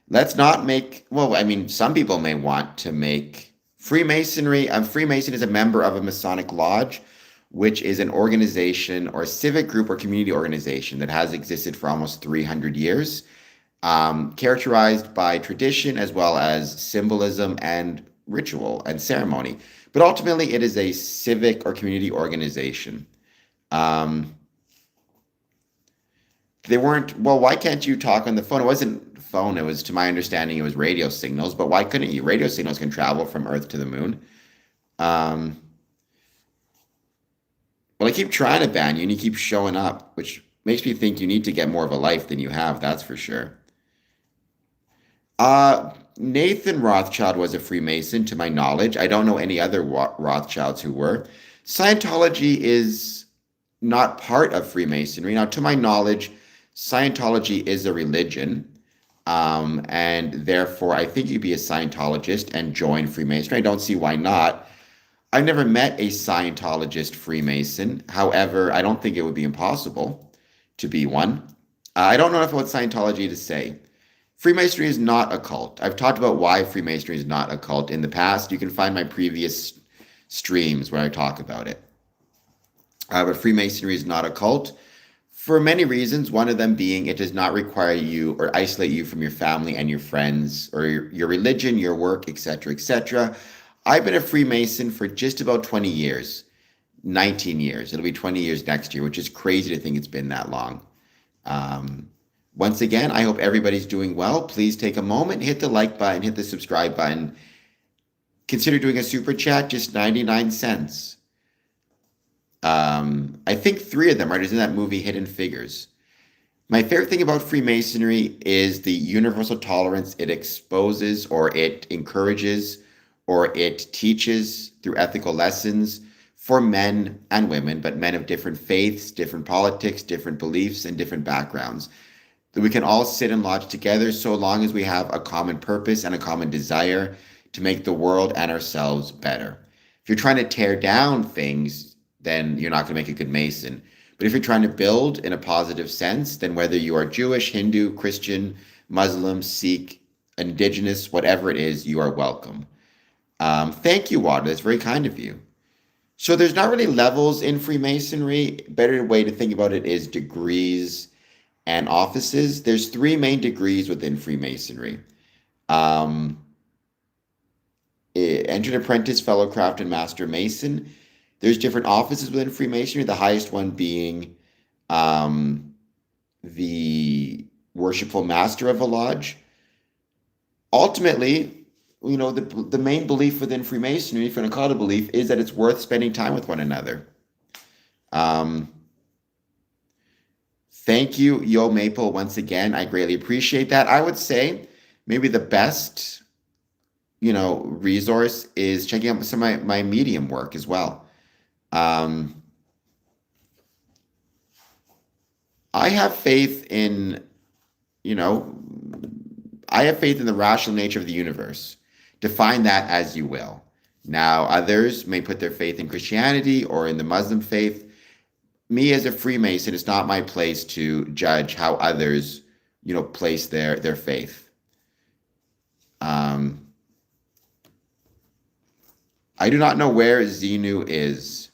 Let's not make, well, I mean, some people may want to make Freemasonry. Freemason is a member of a Masonic lodge, which is an organization or civic group or community organization that has existed for almost 300 years, characterized by tradition as well as symbolism and ritual and ceremony. But ultimately, it is a civic or community organization. Um, they weren't, well, why can't you talk on the phone? It wasn't phone, it was, to my understanding, it was radio signals, but why couldn't you? Radio signals can travel from Earth to the moon. Um, well, I keep trying to ban you and you keep showing up, which makes me think you need to get more of a life than you have, that's for sure. Nathan Rothschild was a Freemason, to my knowledge. I don't know any other Rothschilds who were. Scientology is not part of Freemasonry. Now, to my knowledge, Scientology is a religion. And therefore, I think you'd be a Scientologist and join Freemasonry. I don't see why not. I've never met a Scientologist Freemason. However, I don't think it would be impossible to be one. I don't know enough about Scientology to say. Freemasonry is not a cult. I've talked about why Freemasonry is not a cult in the past. You can find my previous streams where I talk about it. But Freemasonry is not a cult for many reasons. One of them being it does not require you or isolate you from your family and your friends or your religion, your work, etc., etc. I've been a Freemason for just about 20 years, 19 years. It'll be 20 years next year, which is crazy to think it's been that long. Once again, I hope everybody's doing well. Please take a moment, hit the like button, hit the subscribe button. Consider doing a super chat, just 99 cents. I think 3 of them are just in that movie Hidden Figures. My favorite thing about Freemasonry is the universal tolerance it exposes or it encourages or it teaches through ethical lessons for men and women, but men of different faiths, different politics, different beliefs, and different backgrounds. That we can all sit and lodge together so long as we have a common purpose and a common desire to make the world and ourselves better. If you're trying to tear down things, then you're not going to make a good Mason. But if you're trying to build in a positive sense, then whether you are Jewish, Hindu, Christian, Muslim, Sikh, Indigenous, whatever it is, you are welcome. Thank you, Wada. That's very kind of you. So there's not really levels in Freemasonry. A better way to think about it is degrees and offices. There's 3 main degrees within Freemasonry. Entered Apprentice, Fellow Craft, and Master Mason. There's different offices within Freemasonry, the highest one being um, the worshipful master of a lodge. Ultimately, the main belief within Freemasonry, if you want to call it a belief, is that it's worth spending time with one another. Um, Thank you, Yo Maple, once again. I greatly appreciate that. I would say maybe the best, resource is checking out some of my medium work as well. Um, I have faith in, you know, I have faith in the rational nature of the universe. Define that as you will. Now, others may put their faith in Christianity or in the Muslim faith. Me as a Freemason, it's not my place to judge how others, place their faith. Um, I do not know where Xenu is.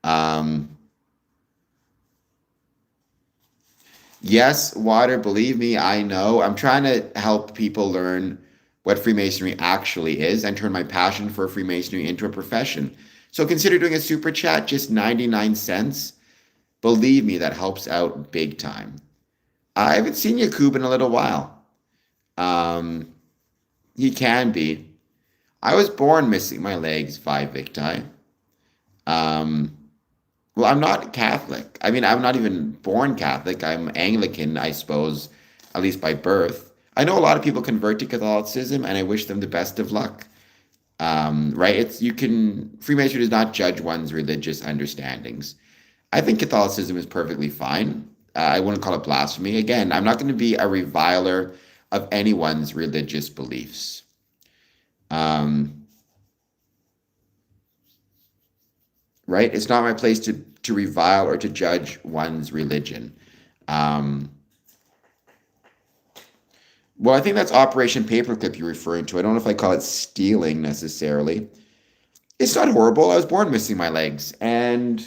Um, yes, water, believe me, I know. I'm trying to help people learn what Freemasonry actually is and turn my passion for Freemasonry into a profession. So consider doing a super chat, just 99 cents. Believe me, that helps out big time. I haven't seen Yakub in a little while. Um, he can be. I was born missing my legs, Vi Victi. Um, well, I'm not Catholic. I mean, I'm not even born Catholic. I'm Anglican, I suppose, at least by birth. I know a lot of people convert to Catholicism, and I wish them the best of luck. Right? Freemasonry does not judge one's religious understandings. I think Catholicism is perfectly fine. I wouldn't call it blasphemy. Again, I'm not going to be a reviler of anyone's religious beliefs. Right? It's not my place to revile or to judge one's religion. Well, I think that's Operation Paperclip you're referring to. I don't know if I call it stealing necessarily. It's not horrible. I was born missing my legs. And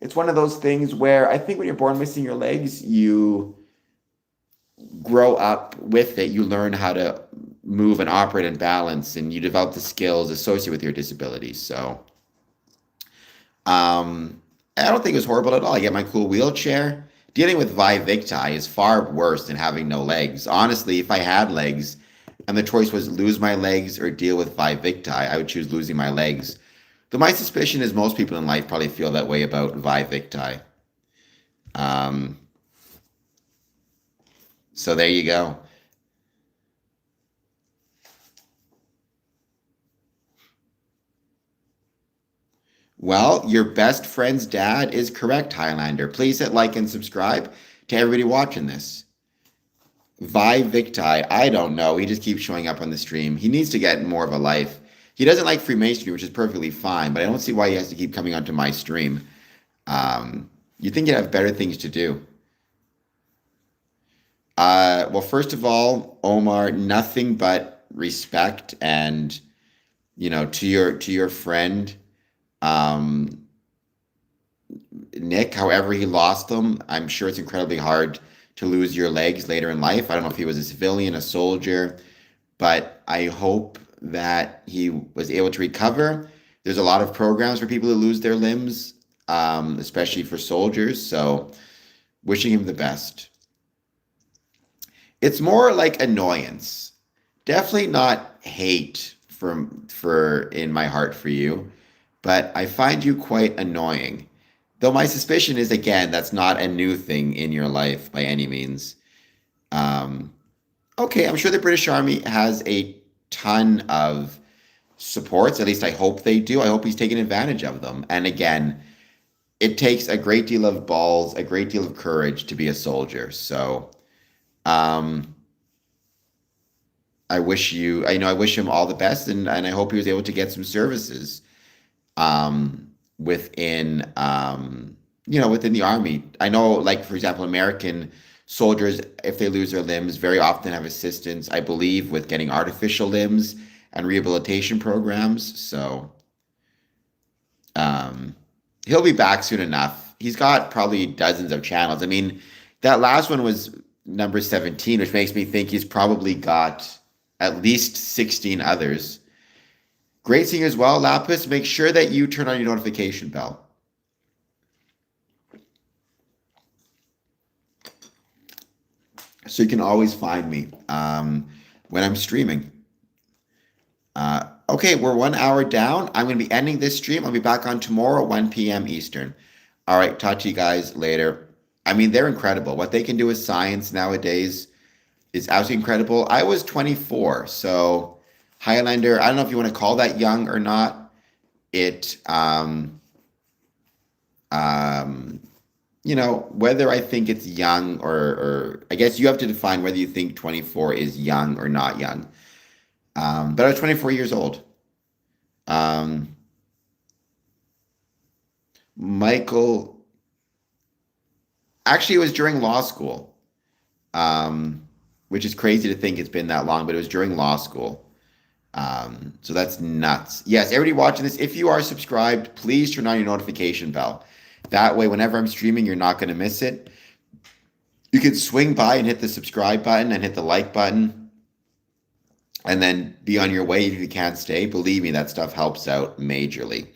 it's one of those things where I think when you're born missing your legs, you grow up with it. You learn how to move and operate and balance, and you develop the skills associated with your disabilities. So I don't think it was horrible at all. I get my cool wheelchair. Dealing with Vi Victi is far worse than having no legs. Honestly, if I had legs and the choice was lose my legs or deal with Vi Victi, I would choose losing my legs. Though my suspicion is most people in life probably feel that way about Vi Victi. So there you go. Well, your best friend's dad is correct, Highlander. Please hit like and subscribe to everybody watching this. Vi Victi, I don't know. He just keeps showing up on the stream. He needs to get more of a life. He doesn't like Freemasonry, which is perfectly fine, but I don't see why he has to keep coming onto my stream. You think you'd have better things to do. Well, first of all, Omar, nothing but respect and to your friend, um, Nick. However, he lost them. I'm sure it's incredibly hard to lose your legs later in life. I don't know if he was a civilian, a soldier, but I hope that he was able to recover. There's a lot of programs for people who lose their limbs, especially for soldiers. So, wishing him the best. It's more like annoyance. Definitely not hate for in my heart for you, but I find you quite annoying. Though my suspicion is again that's not a new thing in your life by any means. Um, okay, I'm sure the British Army has a ton of supports. At least I hope they do. I hope he's taking advantage of them. And again, it takes a great deal of balls, a great deal of courage to be a soldier. So, um, I wish him all the best, and I hope he was able to get some services within within the army. I know, like for example, American soldiers, if they lose their limbs, very often have assistance, I believe, with getting artificial limbs and rehabilitation programs. So um, he'll be back soon enough. He's got probably dozens of channels. I mean, that last one was number 17, which makes me think he's probably got at least 16 others. Great seeing you as well, Lapis. Make sure that you turn on your notification bell so you can always find me when I'm streaming. Okay, we're 1 hour down. I'm going to be ending this stream. I'll be back on tomorrow, 1 p.m. Eastern. All right, talk to you guys later. I mean, they're incredible. What they can do with science nowadays is absolutely incredible. I was 24, so Highlander, I don't know if you want to call that young or not. It, um, whether I think it's young or I guess you have to define whether you think 24 is young or not young. But I was 24 years old. Um, Michael, actually, it was during law school, which is crazy to think it's been that long, but it was during law school. So that's nuts. Yes, everybody watching this, if you are subscribed, please turn on your notification bell. That way, whenever I'm streaming, you're not going to miss it. You can swing by and hit the subscribe button and hit the like button and then be on your way if you can't stay. Believe me, that stuff helps out majorly.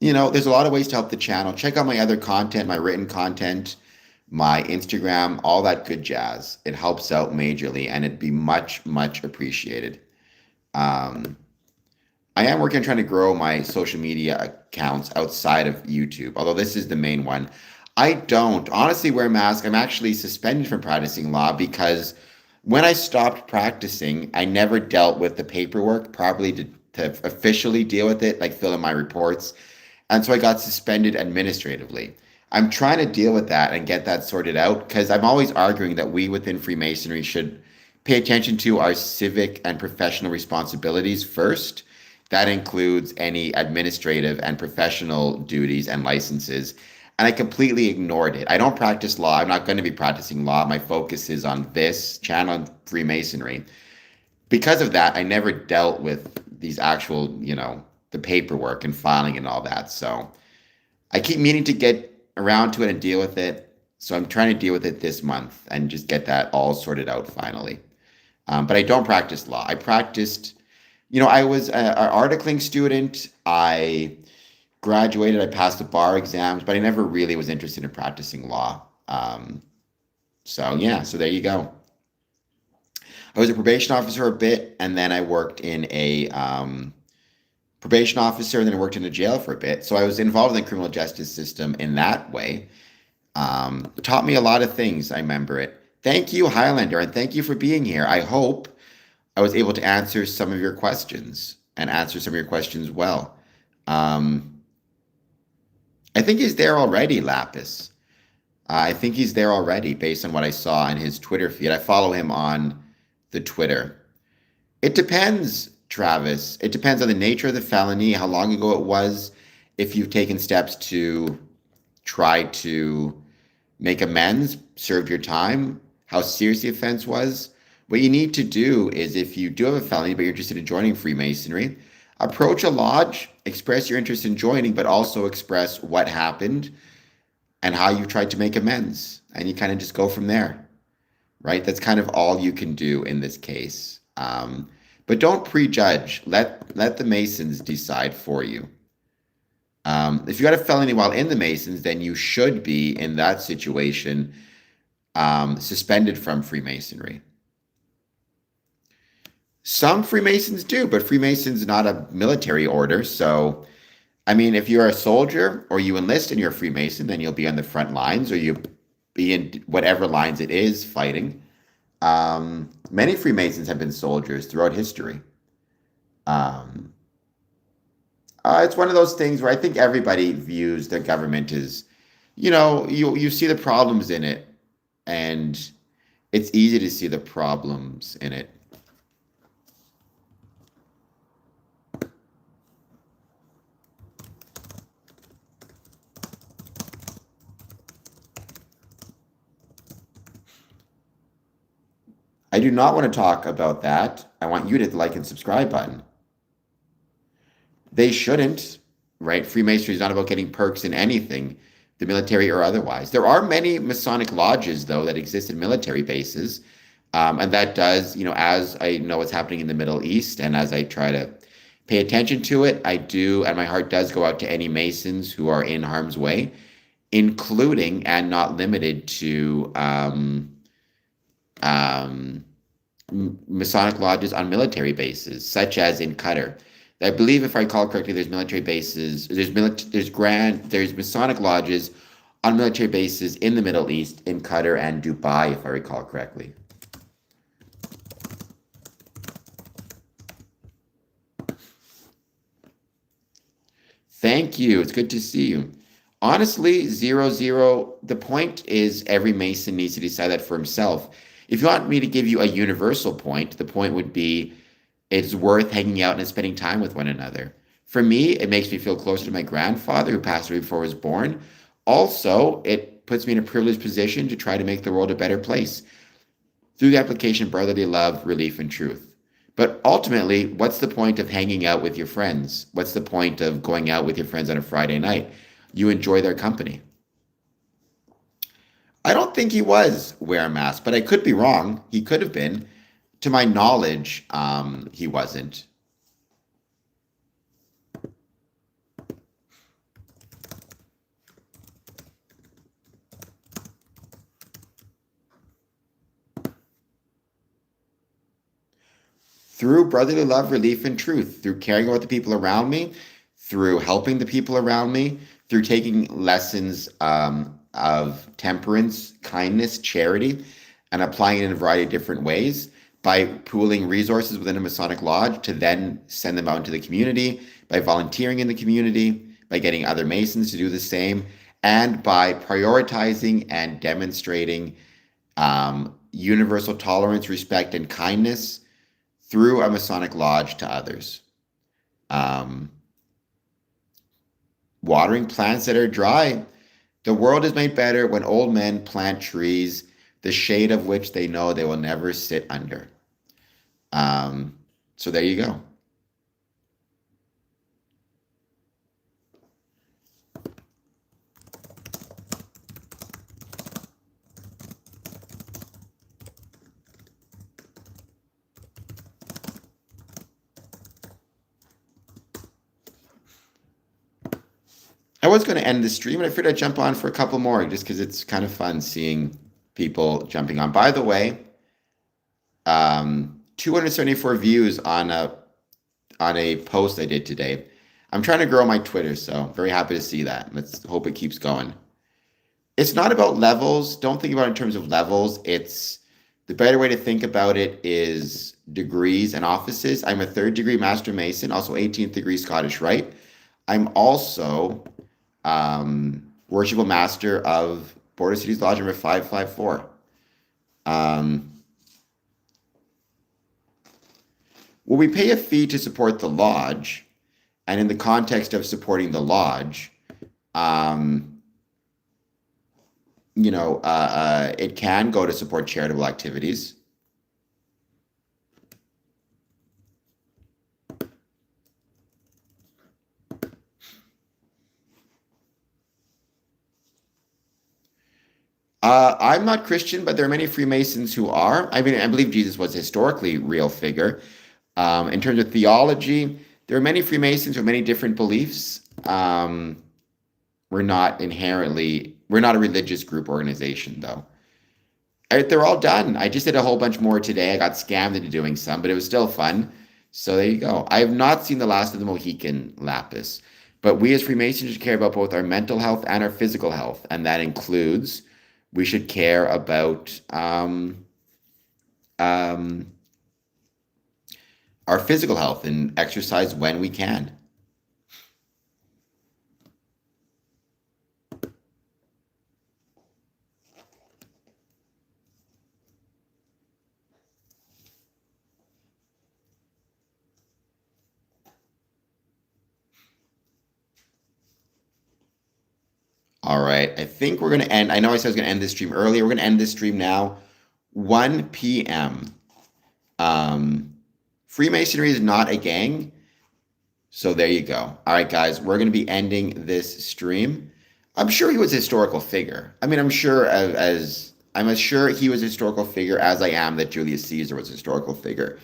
There's a lot of ways to help the channel. Check out my other content, my written content, my Instagram, all that good jazz. It helps out majorly, and it'd be much, much appreciated. I am working on trying to grow my social media accounts outside of YouTube, although this is the main one. I don't honestly wear a mask. I'm actually suspended from practicing law because when I stopped practicing, I never dealt with the paperwork properly to officially deal with it, like fill in my reports. And so I got suspended administratively. I'm trying to deal with that and get that sorted out because I'm always arguing that we within Freemasonry should pay attention to our civic and professional responsibilities first. That includes any administrative and professional duties and licenses. And I completely ignored it. I don't practice law. I'm not going to be practicing law. My focus is on this channel, Freemasonry. Because of that, I never dealt with these actual, the paperwork and filing and all that. So I keep meaning to get around to it and deal with it. So I'm trying to deal with it this month and just get that all sorted out finally. But I don't practice law. I practiced, I was an articling student. I graduated. I passed the bar exams, but I never really was interested in practicing law. So there you go. I was a probation officer a bit, and then I worked in a probation officer, and then I worked in a jail for a bit. So I was involved in the criminal justice system in that way. It taught me a lot of things. I remember it. Thank you, Highlander, and thank you for being here. I hope I was able to answer some of your questions and answer some of your questions well. I think he's there already, Lapis. I think he's there already based on what I saw in his Twitter feed. I follow him on the Twitter. It depends, Travis. It depends on the nature of the felony, how long ago it was, if you've taken steps to try to make amends, served your time, how serious the offense was. What you need to do is, if you do have a felony but you're interested in joining Freemasonry, approach a lodge, express your interest in joining, but also express what happened and how you tried to make amends. And you kind of just go from there, right? That's kind of all you can do in this case. But don't prejudge. Let the Masons decide for you. If you got a felony while in the Masons, then you should be, in that situation, suspended from Freemasonry. Some Freemasons do, but Freemason's not a military order. So, I mean, if you're a soldier or you enlist and you're a Freemason, then you'll be on the front lines or you be in whatever lines it is fighting. Many Freemasons have been soldiers throughout history. It's one of those things where I think everybody views the government as, you see the problems in it, and it's easy to see the problems in it. I do not want to talk about that. I want you to hit the like and subscribe button. They shouldn't, right? Freemasonry is not about getting perks in anything, the military or otherwise. There are many Masonic lodges, though, that exist in military bases. And that does, as I know what's happening in the Middle East and as I try to pay attention to it, I do, and my heart does go out to any Masons who are in harm's way, including and not limited to um, Masonic lodges on military bases, such as in Qatar. I believe, if I recall correctly, there's military bases, there's Masonic lodges on military bases in the Middle East, in Qatar and Dubai, if I recall correctly. Thank you. It's good to see you. Honestly, 0, 0. The point is every Mason needs to decide that for himself. If you want me to give you a universal point, the point would be it's worth hanging out and spending time with one another. For me, it makes me feel closer to my grandfather who passed away before I was born. Also, it puts me in a privileged position to try to make the world a better place through the application of brotherly love, relief, and truth. But ultimately, what's the point of hanging out with your friends? What's the point of going out with your friends on a Friday night? You enjoy their company. I don't think he was wearing a mask, but I could be wrong. He could have been. To my knowledge, he wasn't. Through brotherly love, relief, and truth, through caring about the people around me, through helping the people around me, through taking lessons of temperance, kindness, charity, and applying it in a variety of different ways by pooling resources within a Masonic lodge to then send them out into the community, by volunteering in the community, by getting other Masons to do the same, and by prioritizing and demonstrating universal tolerance, respect, and kindness through a Masonic lodge to others. Um, Watering plants that are dry. The world is made better when old men plant trees, the shade of which they know they will never sit under. Um, so there you go. I was going to end the stream, and I figured I'd jump on for a couple more just because it's kind of fun seeing people jumping on. By the way, 274 views on a post I did today. I'm trying to grow my Twitter, so very happy to see that. Let's hope it keeps going. It's not about levels. Don't think about it in terms of levels. It's the better way to think about it is degrees and offices. I'm a 3rd-degree Master Mason, also 18th degree Scottish Rite. I'm also Worshipful Master of Border Cities Lodge number 554. Well, we pay a fee to support the lodge, and in the context of supporting the lodge, it can go to support charitable activities. I'm not Christian, but there are many Freemasons who are. I mean, I believe Jesus was a historically real figure. In terms of theology, there are many Freemasons with many different beliefs. We're not a religious group organization, though. They're all done. I just did a whole bunch more today. I got scammed into doing some, but it was still fun. So there you go. I have not seen the last of the Mohican lapis, but we as Freemasons should care about both our mental health and our physical health, and that includes we should care about our physical health and exercise when we can. All right. I think we're going to end. I know I said I was going to end this stream earlier. We're going to end this stream now, 1 p.m. Freemasonry is not a gang. So there you go. All right, guys, we're going to be ending this stream. I'm sure he was a historical figure. I mean, I'm sure as I'm as sure he was a historical figure as I am that Julius Caesar was a historical figure.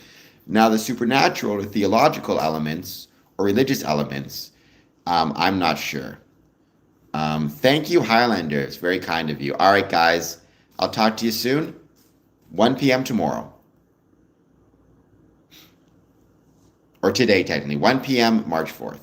Now, the supernatural or theological elements or religious elements, I'm not sure. Thank you, Highlanders. Very kind of you. All right, guys. I'll talk to you soon. 1 p.m. tomorrow. Or today, technically. 1 p.m., March 4th.